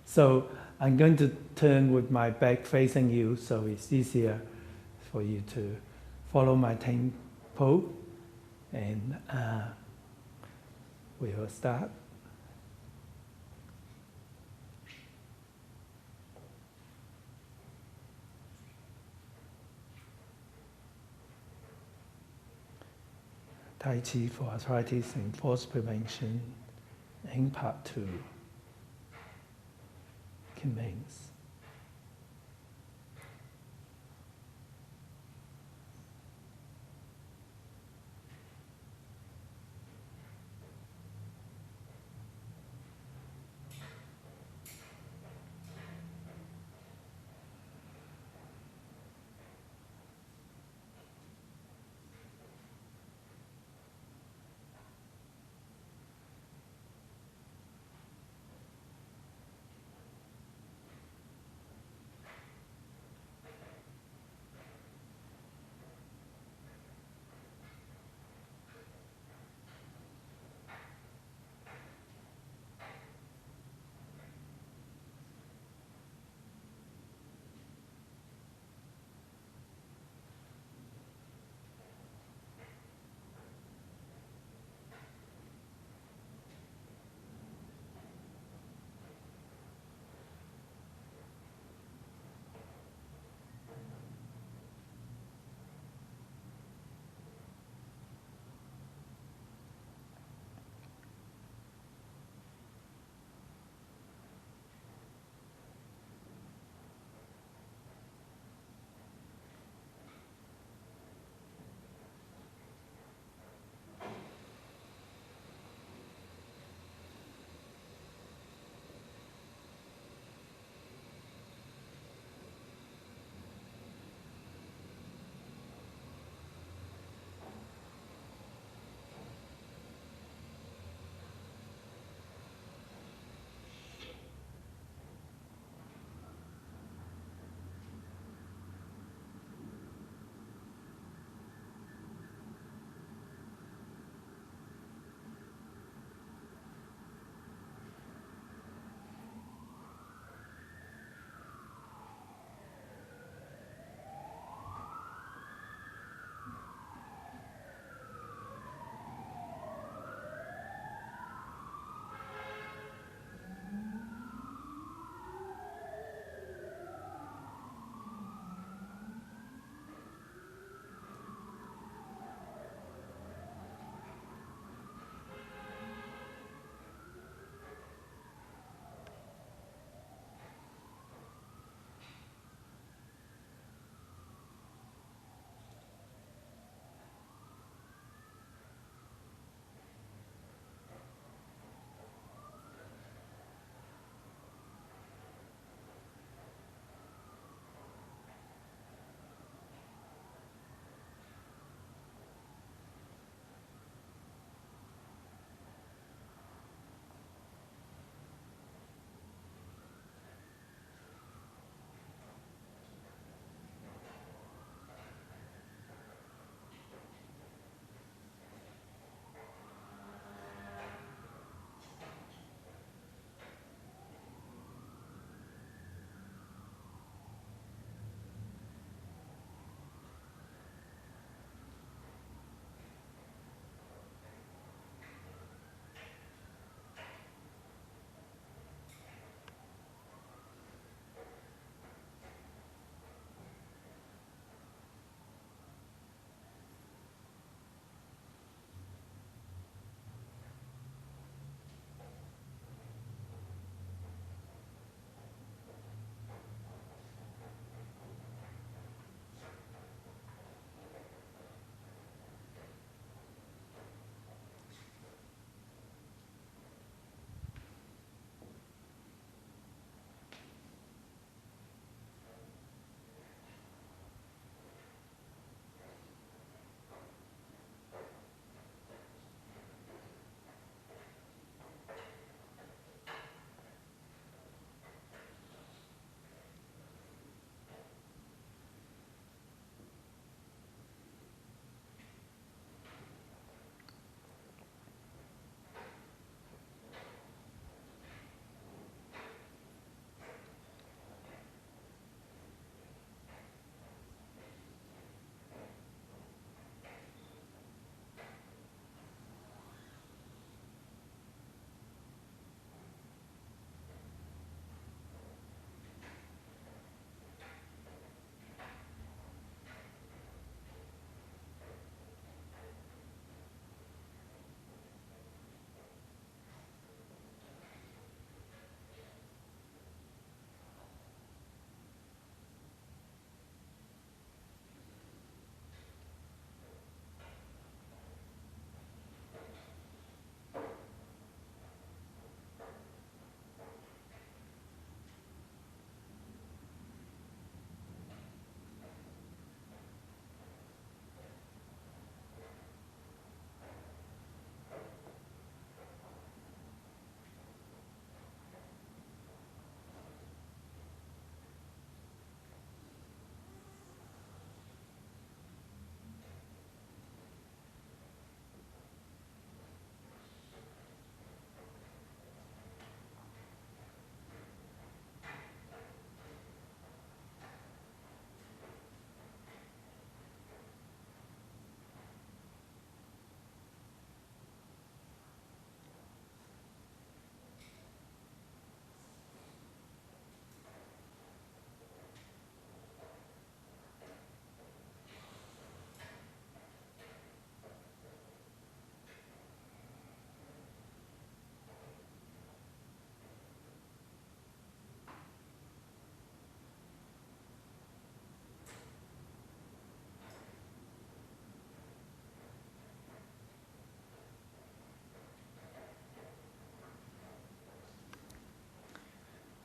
Speaker 15: So I'm going to turn with my back facing you so it's easier for you to follow my tempo, and we will start. Tai Chi for arthritis and falls prevention in part 2 commence.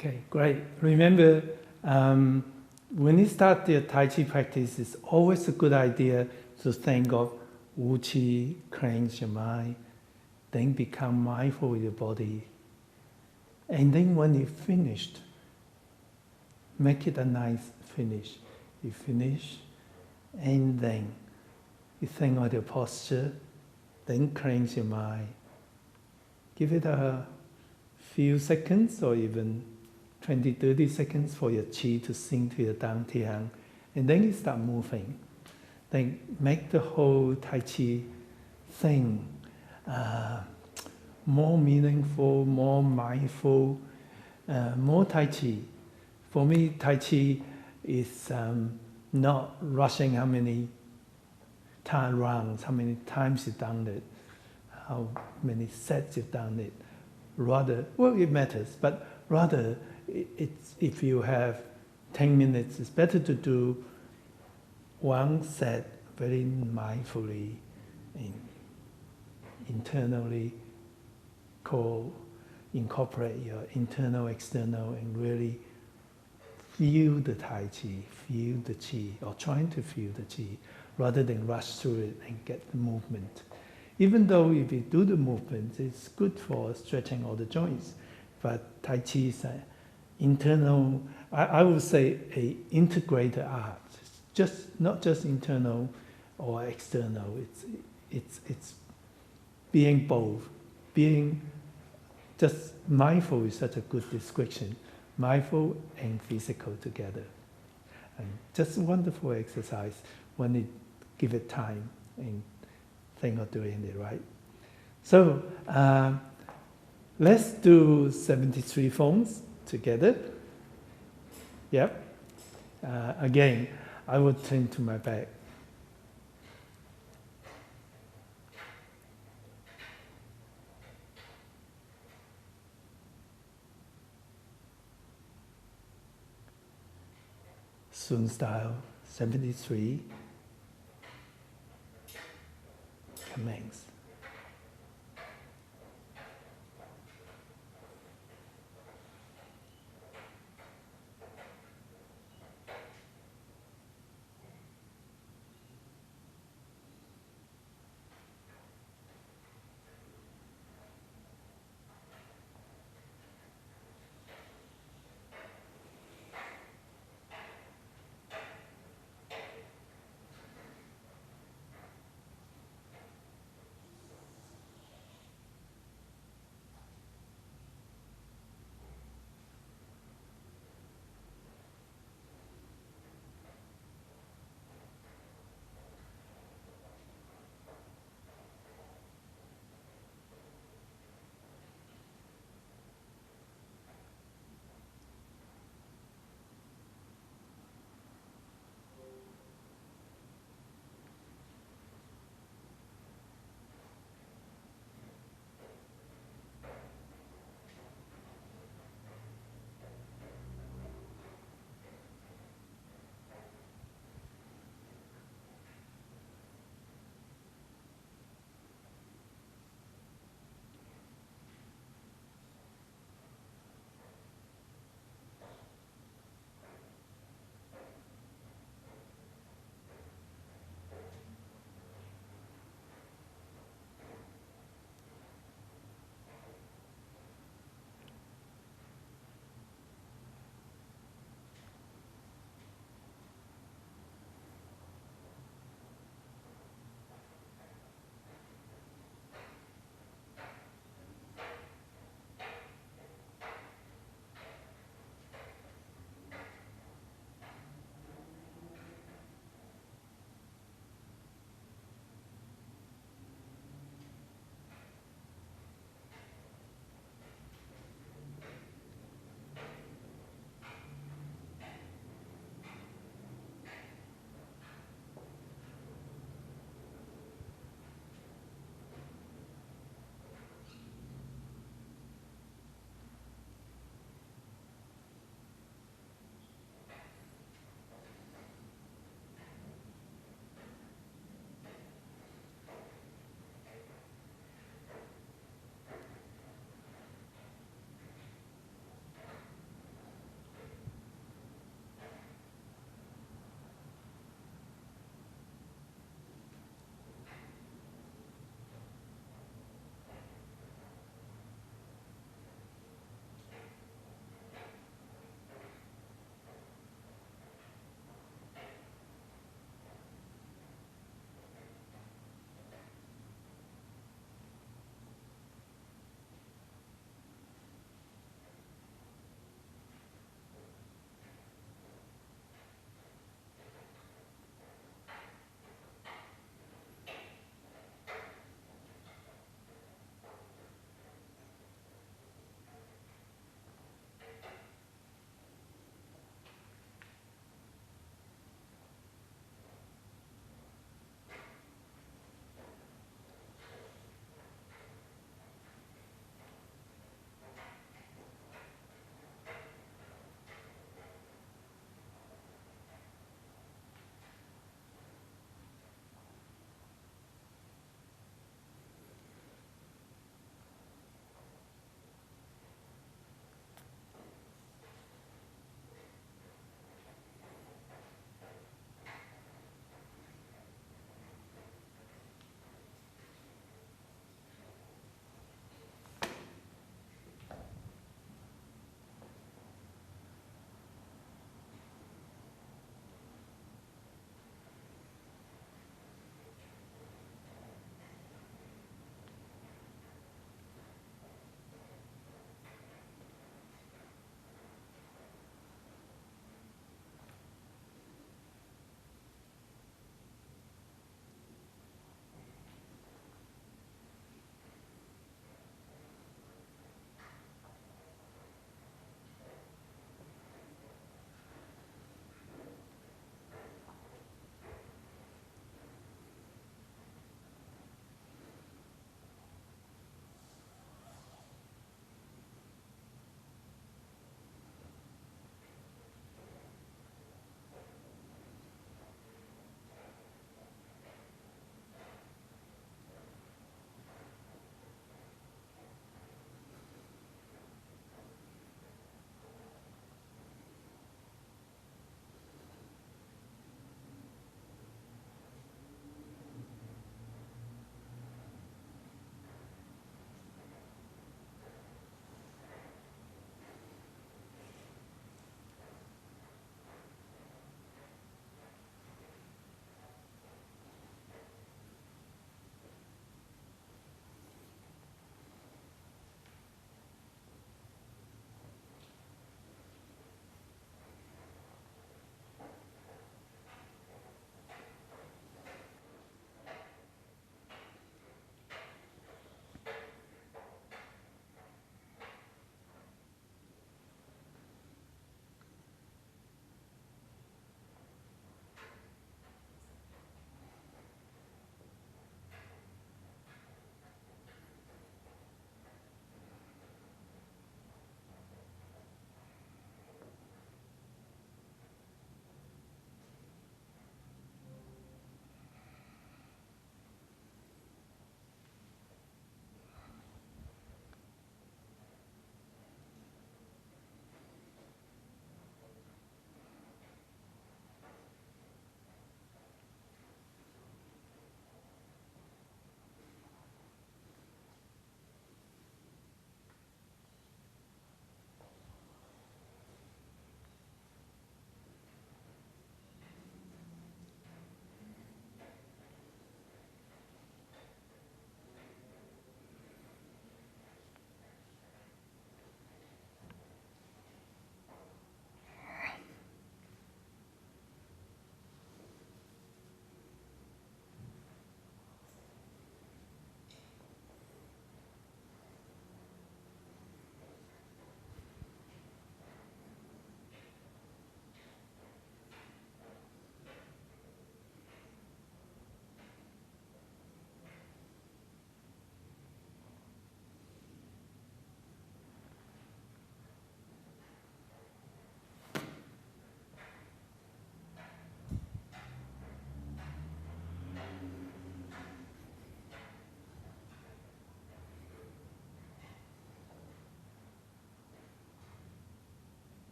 Speaker 15: Okay, great. Remember, when you start the Tai Chi practice, it's always a good idea to think of Wu Qi, cleanse your mind, then become mindful with your body. And then when you finished, make it a nice finish. You finish, and then you think of your posture, then cleanse your mind. Give it a few seconds or even 20, 30 seconds for your qi to sink to your dantian, and then you start moving. Then make the whole Tai Chi thing more meaningful, more mindful, more Tai Chi. For me, Tai Chi is not rushing how many rounds, how many times you've done it, how many sets you've done it. Rather, well, it matters, but rather, it's, if you have 10 minutes, it's better to do one set very mindfully, internally incorporate your internal, external, and really feel the Tai Chi, feel the Qi, or trying to feel the Qi, rather than rush through it and get the movement. Even though if you do the movement, it's good for stretching all the joints, but Tai Chi is an internal, I would say, a integrated art. Just not just internal or external. It's being both, being just mindful is such a good description. Mindful and physical together, and just a wonderful exercise when you give it time and think of doing it right. So let's do 73 forms together. Yep. Again, I would turn to my back. Sun style 73. Commence.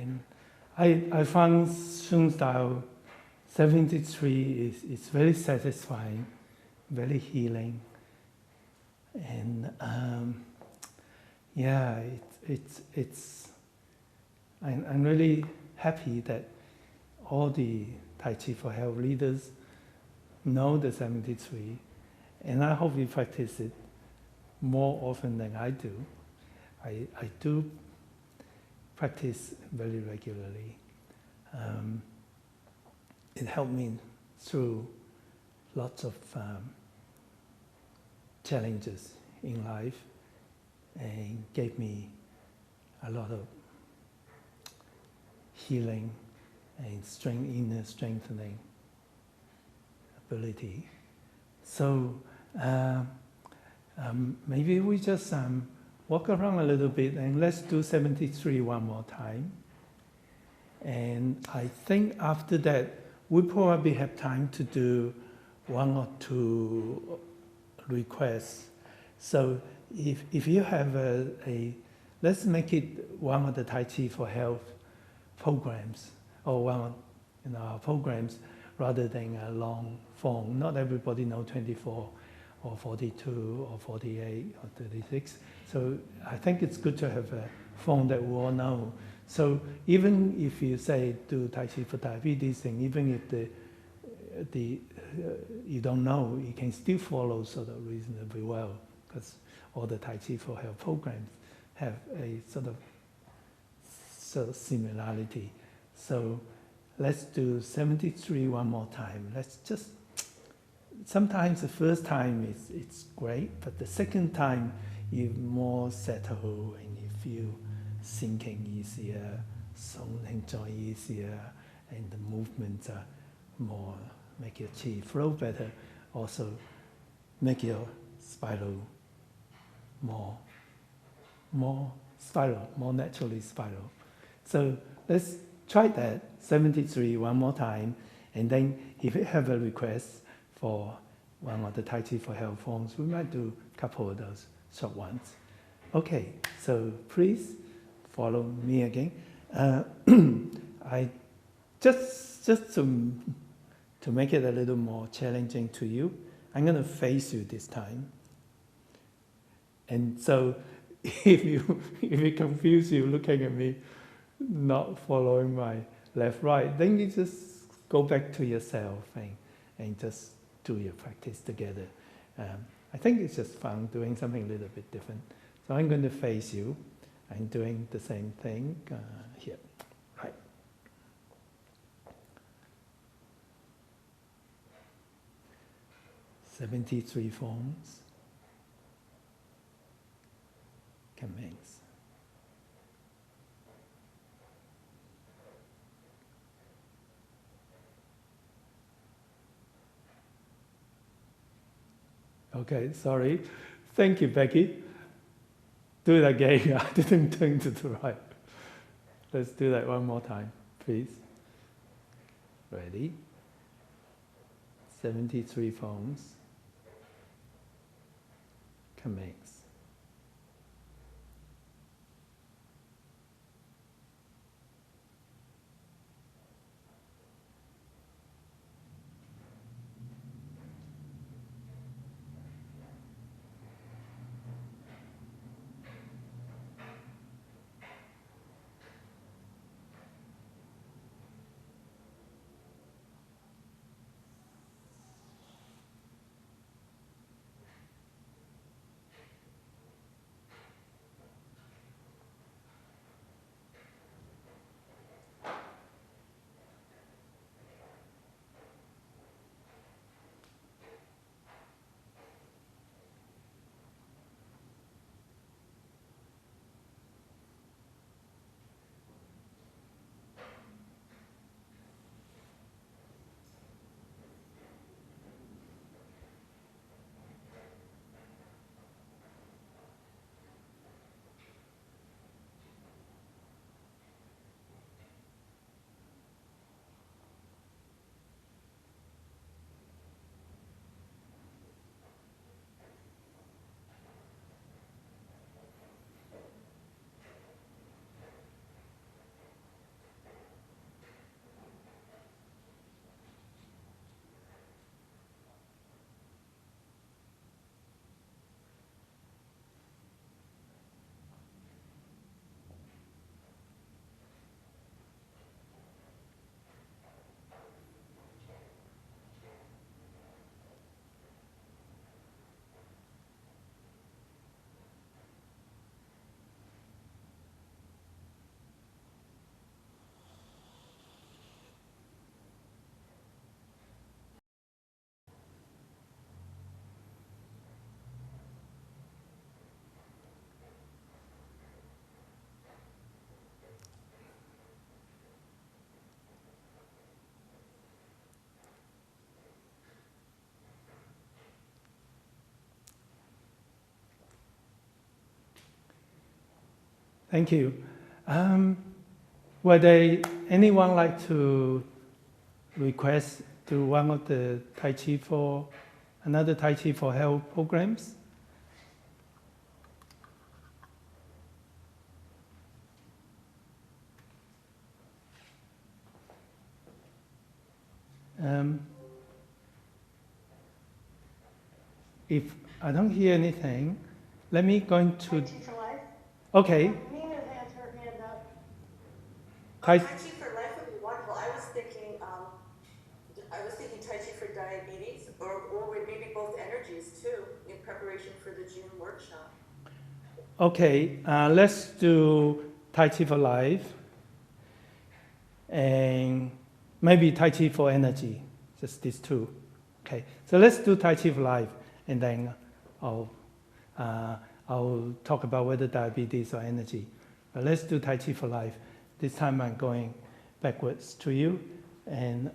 Speaker 15: And I found Shun style 73 is very satisfying, very healing. And yeah, I'm really happy that all the Tai Chi for Health leaders know the 73, and I hope we practice it more often than I do. I do practice very regularly. It helped me through lots of challenges in life and gave me a lot of healing and inner strengthening ability. So maybe we just walk around a little bit and let's do 73 one more time. And I think after that, we probably have time to do one or two requests. So if you have let's make it one of the Tai Chi for Health programs, or one of our programs, rather than a long form. Not everybody knows 24 or 42 or 48 or 36. So I think it's good to have a form that we all know. So even if you say do Tai Chi for diabetes, and even if you don't know, you can still follow sort of reasonably well, because all the Tai Chi for Health programs have a sort of similarity. So let's do 73 one more time. Let's just, sometimes the first time it's great, but the second time you more settle and you feel sinking easier, enjoy easier, and the movements are more, make your chi flow better, also make your spiral more naturally spiral. So let's try that 73 one more time, and then if you have a request for one of the Tai Chi for Health forms, we might do a couple of those short ones. Okay, so please follow me again. I just to make it a little more challenging to you, I'm going to face you this time. And so if it confuse you looking at me, not following my left, right, then you just go back to yourself and just do your practice together. I think it's just fun doing something a little bit different. So I'm going to face you. I'm doing the same thing here. Right. 73 forms. Commence. Okay, sorry. Thank you, Becky. Do it again. I didn't turn to the right. Let's do that one more time, please. Ready? 73 forms. Commence. Thank you. Would anyone like to request to one of the another Tai Chi for Health programs? If I don't hear anything, let me go into.
Speaker 16: Tai Chi for Life?
Speaker 15: Okay.
Speaker 16: Nina's has her hand up.
Speaker 8: Tai Chi for Life would be wonderful. I was thinking Tai Chi for diabetes, or maybe both energies too, in preparation for the June workshop.
Speaker 15: Okay, let's do Tai Chi for Life, and maybe Tai Chi for energy, just these two. Okay, so let's do Tai Chi for Life, and then I'll talk about whether diabetes or energy. But let's do Tai Chi for Life. This time I'm going backwards to you, and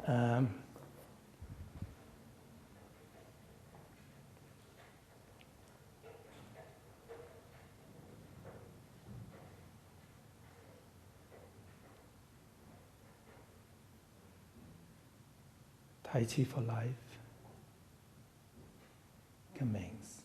Speaker 15: Tai Chi for Life commence.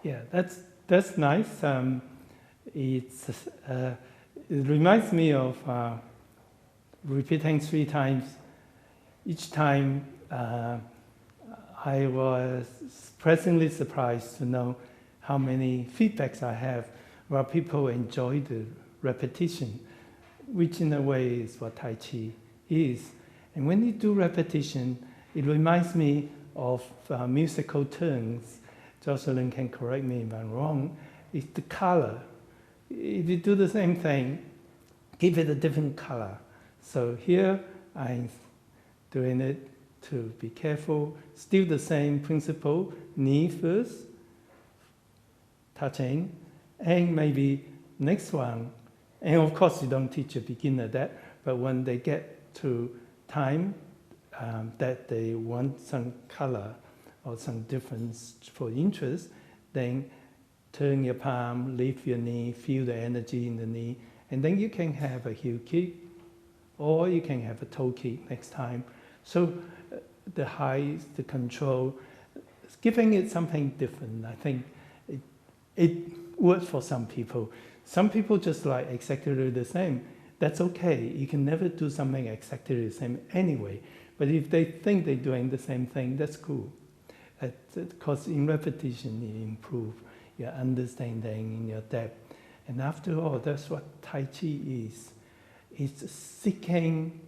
Speaker 15: Yeah, that's nice. It reminds me of repeating 3 times. Each time I was pleasantly surprised to know how many feedbacks I have where people enjoy the repetition, which in a way is what Tai Chi is. And when you do repetition, it reminds me of musical terms. Jocelyn can correct me if I'm wrong. It's the color. If you do the same thing, give it a different color. So here I'm doing it to be careful. Still the same principle, knee first, touching, and maybe next one. And of course you don't teach a beginner that, but when they get to time that they want some color or some difference for interest, then turn your palm, lift your knee, feel the energy in the knee, and then you can have a heel kick, or you can have a toe kick next time. So the height, the control, giving it something different. I think it works for some people. Some people just like exactly the same. That's okay. You can never do something exactly the same anyway. But if they think they're doing the same thing, that's cool. Because in repetition, you improve your understanding in your depth. And after all, that's what Tai Chi is. It's seeking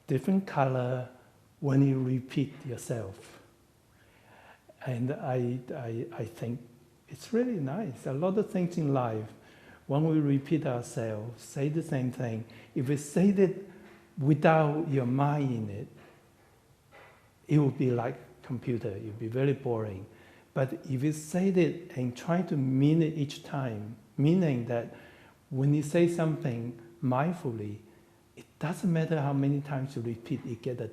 Speaker 15: different color when you repeat yourself. And I think it's really nice. A lot of things in life, when we repeat ourselves, say the same thing, if we say it without your mind in it, it would be like computer, it would be very boring. But if you say it and try to mean it each time, meaning that when you say something mindfully, it doesn't matter how many times you repeat, you get a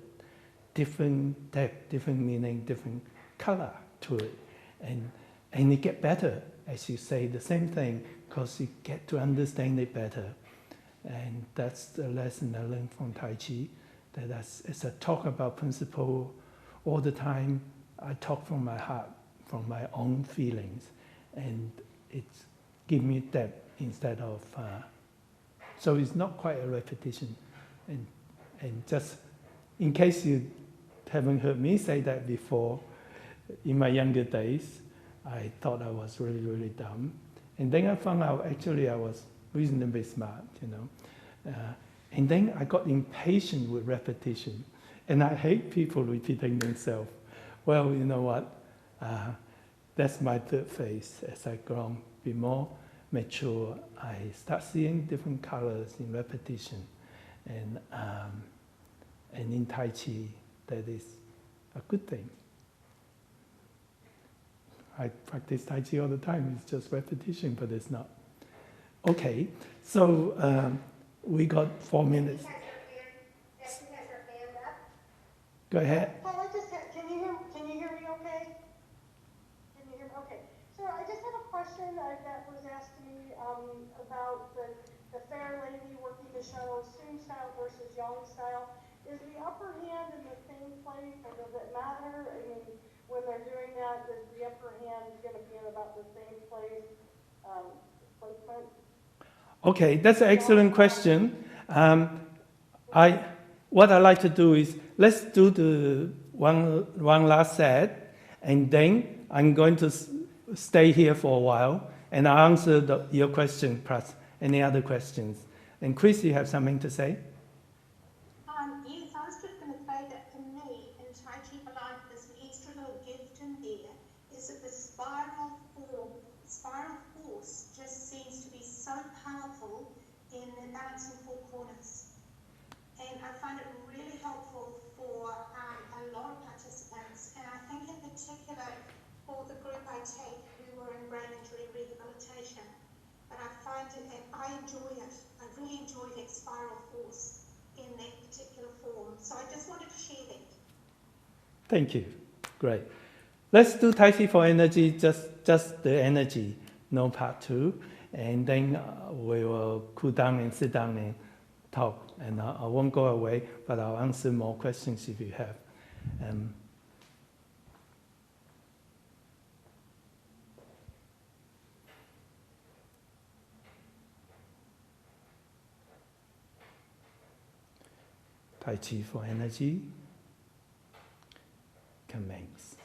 Speaker 15: different depth, different meaning, different color to it. And it gets better as you say the same thing, because you get to understand it better. And that's the lesson I learned from Tai Chi, that as I talk about principle all the time, I talk from my heart, from my own feelings, and it's give me depth instead of, so it's not quite a repetition. And just in case you haven't heard me say that before, in my younger days, I thought I was really, really dumb. And then I found out actually I was reasonably smart, you know. And then I got impatient with repetition. And I hate people repeating themselves. Well, you know what? That's my third phase. As I grow, be more mature, I start seeing different colors in repetition. And in Tai Chi, that is a good thing. I practice Tai Chi all the time. It's just repetition, but it's not. Okay, so we got 4 minutes. Go ahead.
Speaker 16: Paul, can you hear me okay? Can you hear me? Okay. So I just had a question that was asked to me about the fair lady working to show Sung style versus Yang style. Is the upper hand in the same place, or does it matter? I mean, when they're doing that, is the upper hand going to be in about the same place, placement?
Speaker 15: Okay, that's an excellent question. What I like to do is, let's do the one last set, and then I'm going to stay here for a while, and I'll answer your question plus any other questions. And Chris, you have something to say?
Speaker 11: Yes, I was just going to say that for me, in Tai Chi for Life, there's an extra little gift in there, is that the spiral force just seems to be so powerful in the balancing 4 corners. And I find it really helpful for a lot of participants, and I think in particular for the group I take who were in brain injury rehabilitation. But I find it, and I enjoy it. I really enjoy that spiral force in that particular form. So I just wanted to share that.
Speaker 15: Thank you. Great. Let's do Tai Chi for energy, just the energy, no part 2. And then we will cool down and sit down and talk. And I won't go away, but I'll answer more questions if you have. Tai Chi for energy commence.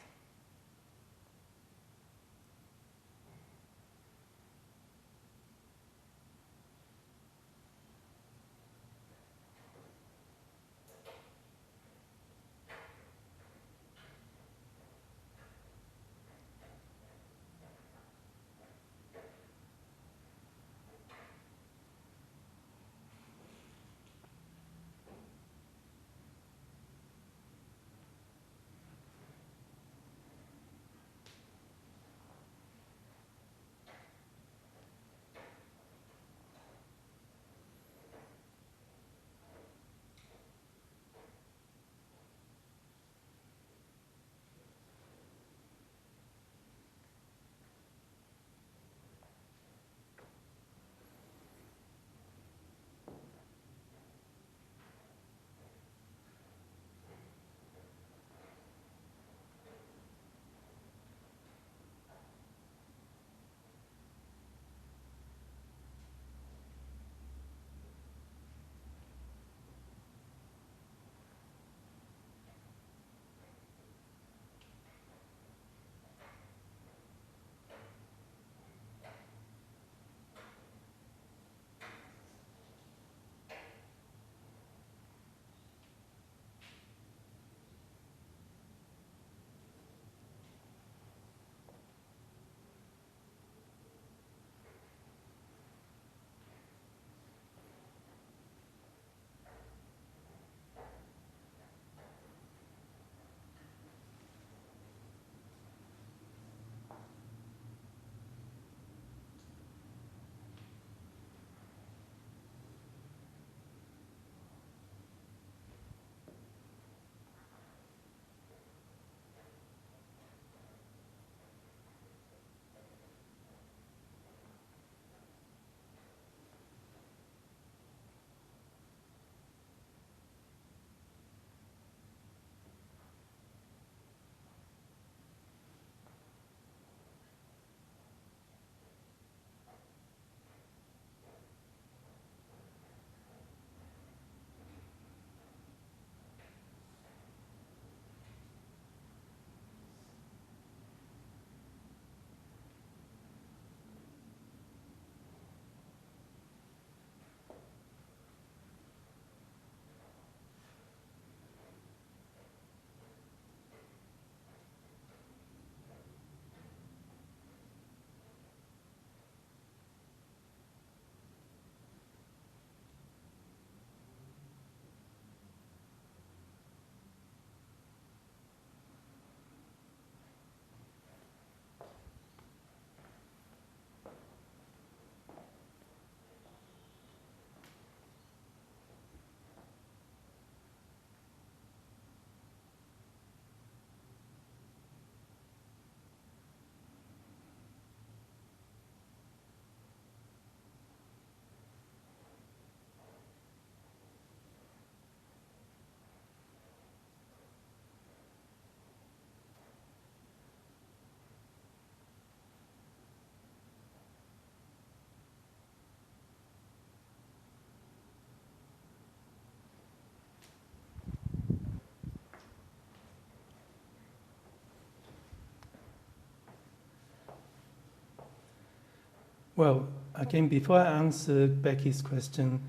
Speaker 15: Well, again, before I answer Becky's question,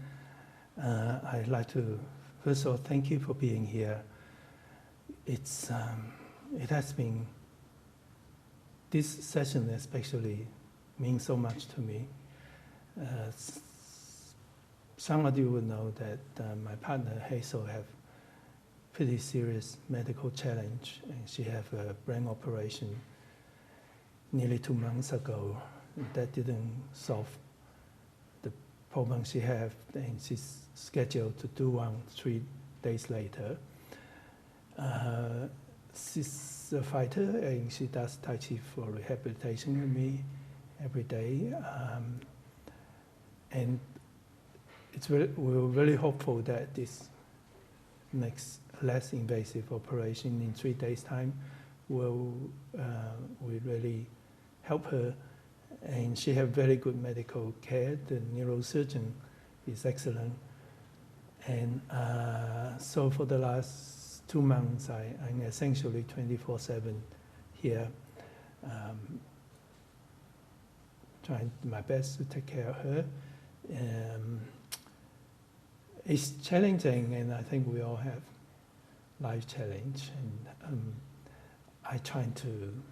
Speaker 15: I'd like to first of all thank you for being here. It has been, this session especially means so much to me. Some of you will know that my partner Hazel have pretty serious medical challenge, and she have a brain operation nearly 2 months ago. That didn't solve the problem she have, and she's scheduled to do one 3 days later. She's a fighter, and she does Tai Chi for rehabilitation with me every day. And we're really hopeful that this next less invasive operation in 3 days' time will really help her. And she have very good medical care. The neurosurgeon is excellent. And so for the last 2 months, I'm essentially 24/7 here, trying my best to take care of her. It's challenging, and I think we all have life challenge. And I try to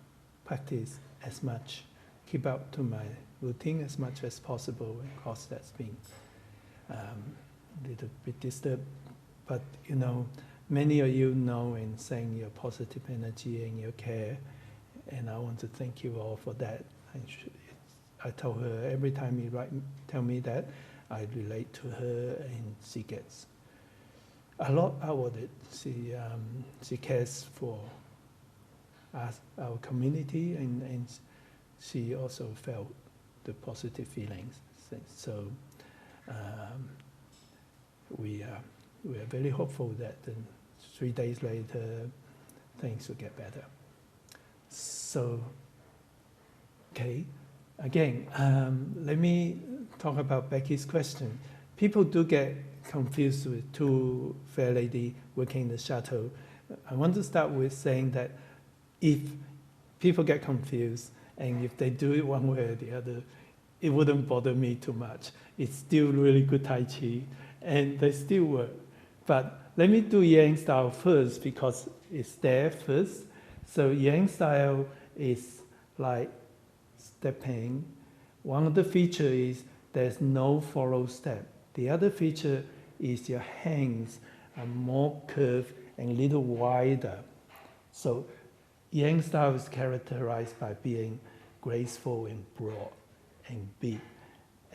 Speaker 15: practice as much, keep up to my routine as much as possible. Of course, that's been a little bit disturbed, but you know, many of you know and saying your positive energy and your care, and I want to thank you all for that. I told her every time you tell me that, I relate to her, and she gets a lot out of it. She cares for us, our community, and she also felt the positive feelings. So we are very hopeful that 3 days later things will get better. So, okay, again, let me talk about Becky's question. People do get confused with 2 fair ladies working in the shuttle. I want to start with saying that if people get confused and if they do it one way or the other, it wouldn't bother me too much. It's still really good Tai Chi and they still work. But let me do Yang style first because it's there first. So Yang style is like stepping. One of the features is there's no follow step. The other feature is your hands are more curved and a little wider. So Yang style is characterized by being graceful and broad and big.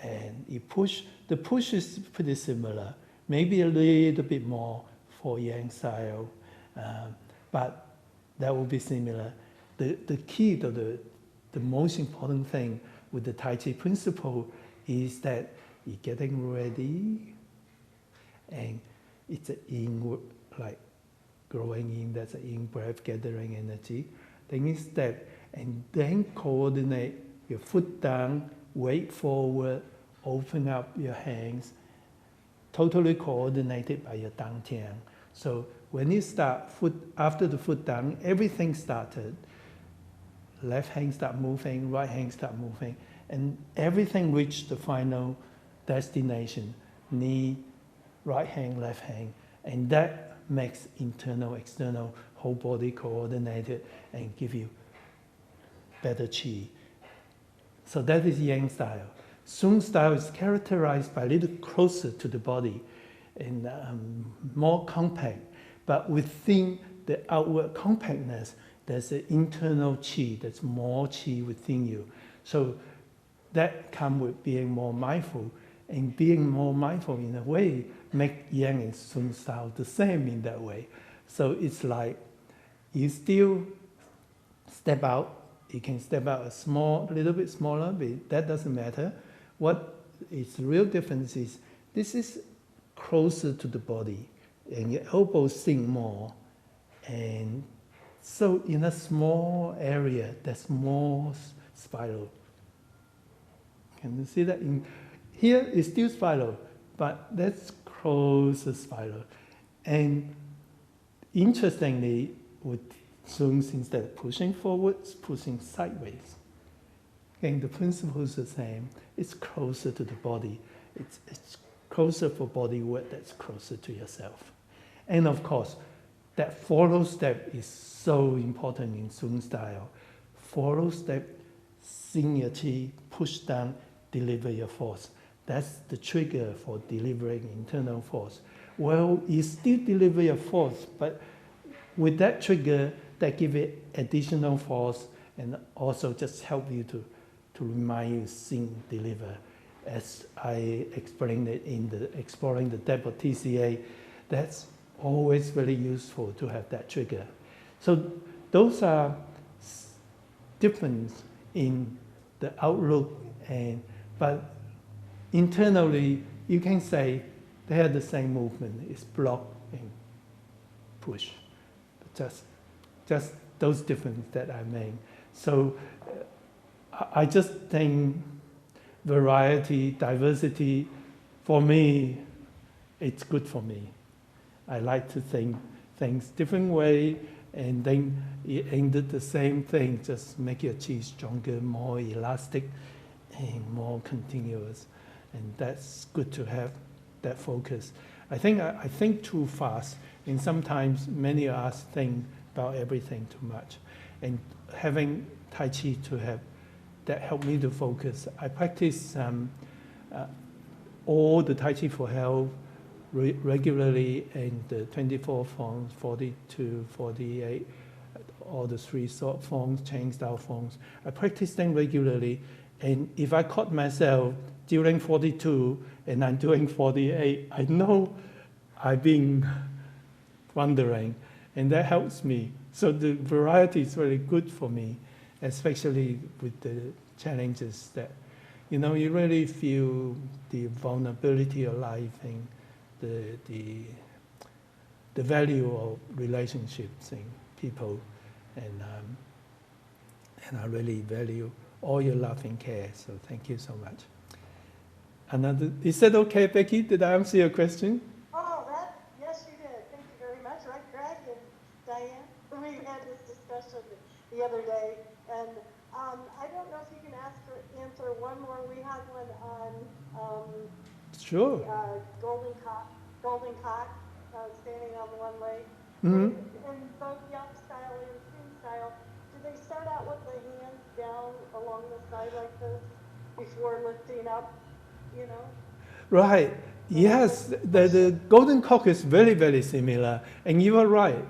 Speaker 15: And you push, the push is pretty similar, maybe a little bit more for Yang style, but that will be similar. The key to the most important thing with the Tai Chi principle is that you're getting ready and it's an in, like growing in, that's an in-breath, gathering energy. Then you step and then coordinate your foot down, weight forward, open up your hands, totally coordinated by your dantian. So when you start after the foot down, everything started. Left hand start moving, right hand start moving, and everything reached the final destination, knee, right hand, left hand, and that makes internal, external, whole body coordinated and give you better chi. So that is Yang style. Sung style is characterized by a little closer to the body and more compact, but within the outward compactness, there's an internal chi, there's more chi within you. So that comes with being more mindful, and being more mindful in a way make Yang and Sung style the same in that way. So it's like you still step out, you can step out a little bit smaller, but that doesn't matter. What is the real difference is this is closer to the body and your elbows sink more. And so in a small area, there's more spiral. Can you see that? Here it's still spiral, but that's closer spiral. And interestingly, with Sungs, instead of pushing forwards, pushing sideways. Again, the principle is the same. It's closer to the body. It's closer for body work that's closer to yourself. And of course, that follow step is so important in Sung style. Follow step, sing your chi, push down, deliver your force. That's the trigger for delivering internal force. Well, you still deliver your force, but with that trigger, that give it additional force and also just help you to remind you sing, deliver. As I explained it in the Exploring the Depth of TCA, that's always very useful to have that trigger. So those are difference in the outlook, but internally you can say they have the same movement. It's block and push. Just those differences that I made. So I just think variety, diversity, for me, it's good for me. I like to think things different way, and then it ain't the same thing, just make your chi stronger, more elastic, and more continuous. And that's good to have that focus. I think too fast, and sometimes many of us think about everything too much. And having Tai Chi to have that help me to focus. I practice all the Tai Chi for health regularly in the 24 forms, 42, 48, all the three sort forms, chain style forms. I practice them regularly, and if I caught myself during 42 and I'm doing 48, I know I've been wondering, and that helps me. So the variety is very good for me, especially with the challenges that, you know, you really feel the vulnerability of life and the value of relationships and people, and I really value all your love and care. So thank you so much. Another, is that okay, Becky? Did I answer your question?
Speaker 16: Oh, yes, you did. Thank you very much. Right, Greg and Diane? We had this discussion the other day, and I don't know if you can answer one more. We had one on
Speaker 15: sure.
Speaker 16: Golden Cock standing on one leg.
Speaker 15: Mm-hmm.
Speaker 16: In both Young style and Sing style, do they start out with the hands down along the side like this before lifting up, you know?
Speaker 15: Right. Yes, the golden cock is very, very similar. And you are right.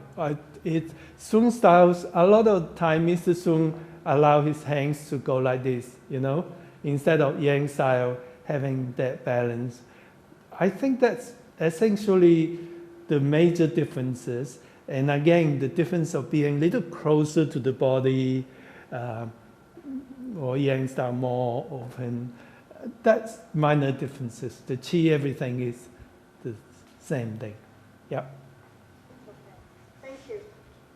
Speaker 15: Sung styles, a lot of time Mr. Sung allow his hands to go like this, you know, instead of Yang style having that balance. I think that's essentially the major differences. And again, the difference of being a little closer to the body, or Yang style more often. That's minor differences. The chi, everything is the same thing. Yeah.
Speaker 16: Okay. Thank you.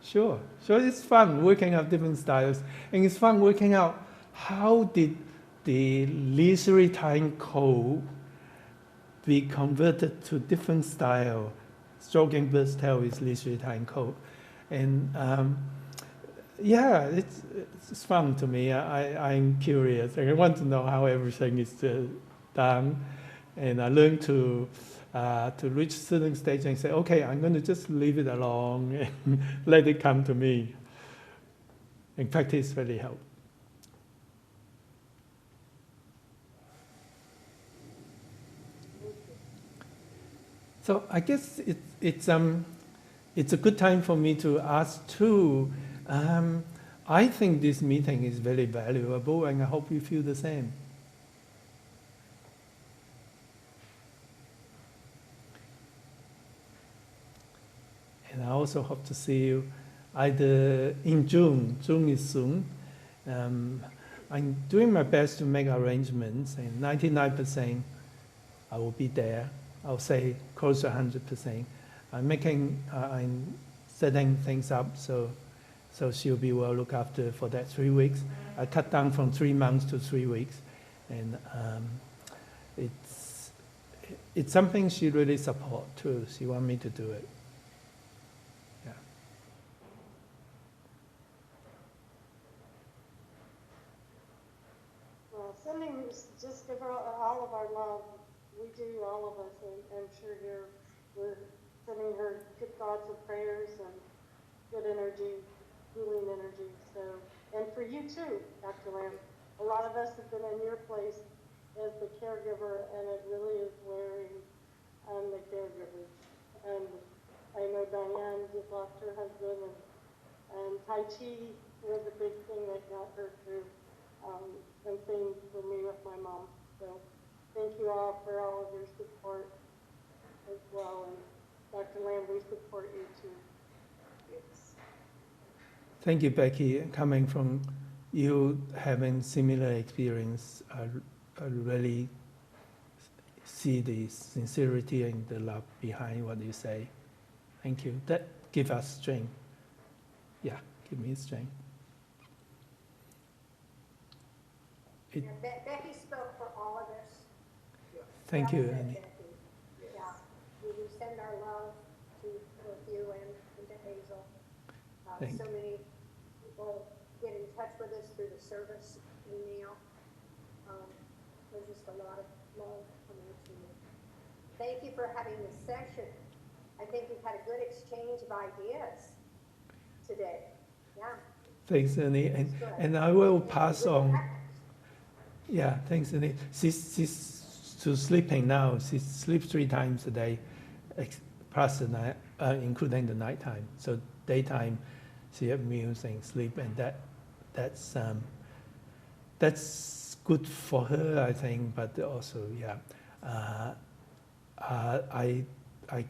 Speaker 15: Sure. So it's fun working out different styles, and it's fun working out how did the leisurely time code be converted to different style. Stroking bird's tail is leisurely time code, and yeah, it's fun to me. I'm curious. I want to know how everything is done, and I learned to reach certain stage and say, okay, I'm going to just leave it alone and let it come to me. And practice really helps. So I guess it's a good time for me to ask too. I think this meeting is very valuable, and I hope you feel the same. And I also hope to see you either in June. June is soon. I'm doing my best to make arrangements, and 99% I will be there. I'll say close to 100%. I'm setting things up so she'll be well looked after for that 3 weeks. I cut down from 3 months to 3 weeks, and it's something she really supports too. She wants me to do it. Yeah.
Speaker 16: Well, sending, just give her all of our love. We do, all of us, and I'm sure we're sending her good thoughts and prayers and good energy, healing energy. So, and for you too, Dr. Lamb. A lot of us have been in your place as the caregiver, and it really is wearing on the caregivers. And I know Diane just lost her husband, and Tai Chi was a big thing that got her through, and same for me with my mom. So thank you all for all of your support as well. And Dr. Lamb, we support you too. Yes.
Speaker 15: Thank you, Becky. Coming from you having similar experience, I really see the sincerity and the love behind what you say. Thank you. That gives us strength. Yeah, give me strength.
Speaker 2: Becky spoke for all of us.
Speaker 15: Thank you, Annie.
Speaker 2: Yeah, we
Speaker 15: Thank
Speaker 2: so many people get in touch with us through the service email. There's just a lot of love coming to me. Thank you for having this session. I think we've had a good exchange of ideas today. Yeah.
Speaker 15: Thanks, Annie. And I will pass on. Yeah, thanks, Annie. She's still sleeping now. She sleeps 3 times a day, plus the night, including the nighttime. So daytime, she have meals and sleep, and that's good for her, I think. But also, yeah, I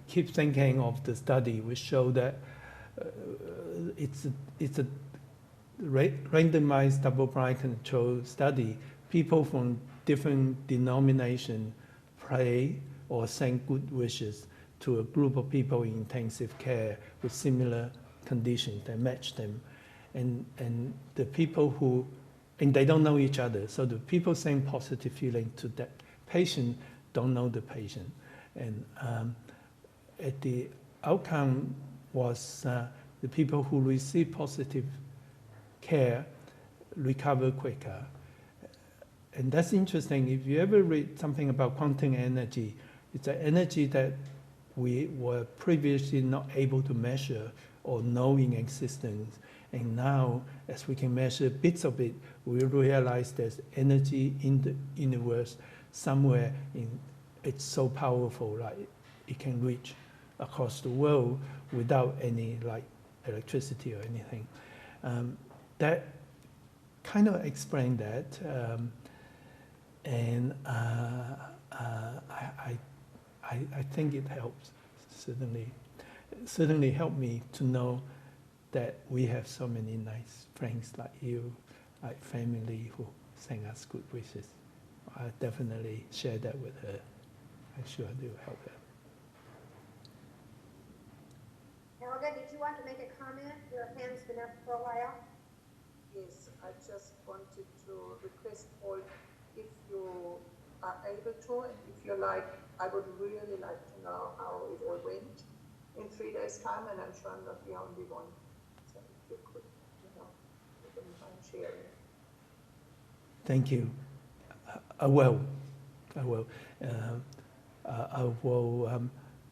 Speaker 15: keep thinking of the study which show that it's a randomized double-blind control study. People from different denominations pray or send good wishes to a group of people in intensive care with similar conditions that match them. And the people who, and they don't know each other, so the people saying positive feeling to that patient don't know the patient. And at the outcome was the people who receive positive care recover quicker. And that's interesting. If you ever read something about quantum energy, it's an energy that we were previously not able to measure or know in existence. And now, as we can measure bits of it, we realize there's energy in the universe somewhere. It's so powerful, like it can reach across the world without any like electricity or anything. That kind of explained that. And I think it helps, certainly helped me to know that we have so many nice friends like you, like family who send us good wishes. I definitely share that with her. I'm sure it will help her.
Speaker 2: Helga, did you want to make a comment? Your hand's been up for a while.
Speaker 7: Yes, I just wanted to request all, if you are able to, and if you like, I would really like to know how it all went in 3 days' time, and I'm sure I'm not the only one. So if you could, you wouldn't mind sharing.
Speaker 15: Thank you. I will.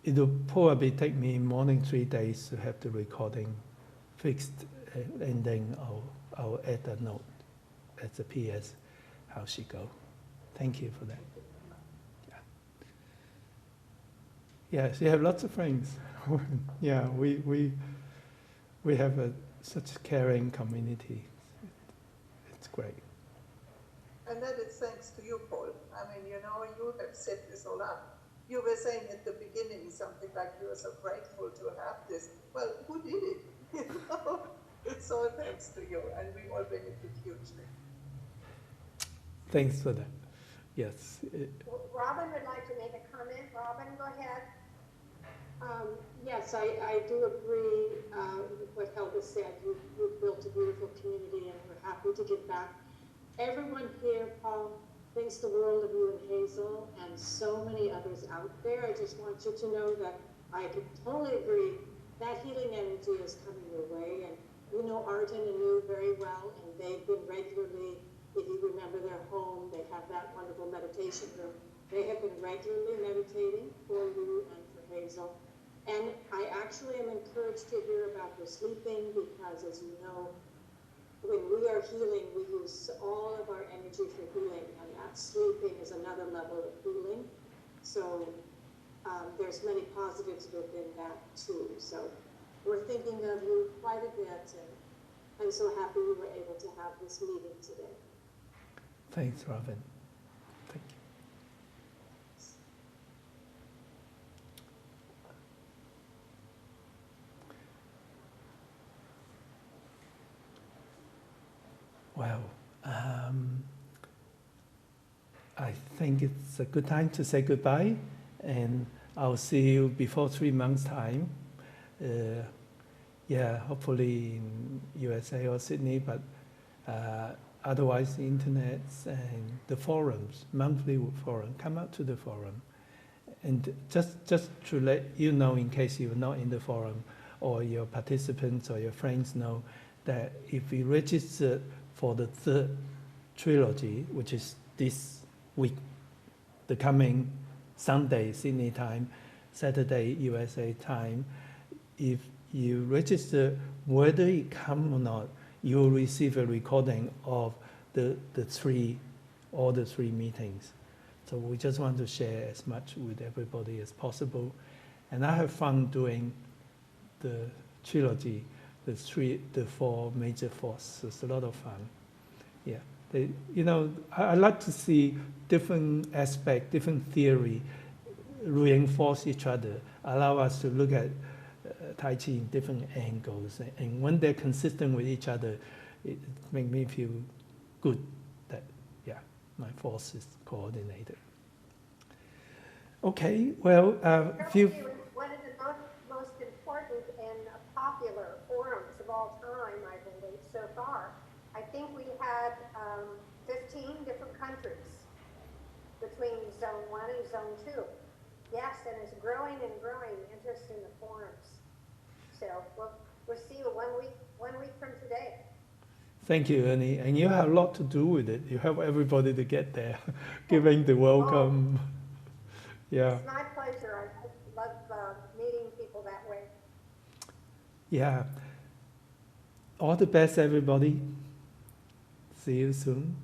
Speaker 15: It'll probably take me more than 3 days to have the recording fixed, and then I'll add a note as a PS how she go. Thank you for that. Yeah, she have lots of friends. Yeah, we have such a caring community. It's great.
Speaker 7: And that is thanks to you, Paul. I mean, you have set this all up. You were saying at the beginning something like you were so grateful to have this. Well, who did it? It's all thanks to you, and we all benefit hugely.
Speaker 15: Thanks for that. Yes.
Speaker 2: Robin would like to make a comment. Robin, go ahead.
Speaker 16: Yes, I do agree with what Helga said. You've built a beautiful community, and we're happy to give back. Everyone here, Paul, thinks the world of you and Hazel, and so many others out there. I just want you to know that I can totally agree that healing energy is coming your way, and you know Arden and you very well, and they've been regularly, if you remember their home, they have that wonderful meditation room. They have been regularly meditating for you and for Hazel. And I actually am encouraged to hear about her sleeping, because as you know, when we are healing, we use all of our energy for healing, and that sleeping is another level of healing. So there's many positives within that too. So we're thinking of you quite a bit, and I'm so happy we were able to have this meeting today.
Speaker 15: Thanks, Robin. Thank you. Well, I think it's a good time to say goodbye, and I'll see you before 3 months' time. Yeah, hopefully in USA or Sydney, but otherwise the internet and the forums, monthly forum, come out to the forum. And just to let you know, in case you're not in the forum, or your participants or your friends know that if we register for the third trilogy, which is this week, the coming Sunday, Sydney time, Saturday, USA time, if you register, whether it come or not, you will receive a recording of all the three meetings. So we just want to share as much with everybody as possible. And I have fun doing the trilogy, the four major forces. It's a lot of fun. Yeah, I like to see different aspects, different theory reinforce each other, allow us to look at Tai Chi in different angles. And when they're consistent with each other, it makes me feel good that, yeah, my force is coordinated. Okay, well,
Speaker 2: one of the most important and popular forums of all time, I believe, so far. I think we had 15 different countries between Zone 1 and Zone 2. Yes, and it's growing and growing interest in the forums. So we'll see you 1 week from today.
Speaker 15: Thank you, Ernie. And you have a lot to do with it. You help everybody to get there, giving the welcome. Yeah.
Speaker 2: It's my pleasure. I love meeting people that way.
Speaker 15: Yeah. All the best, everybody. See you soon.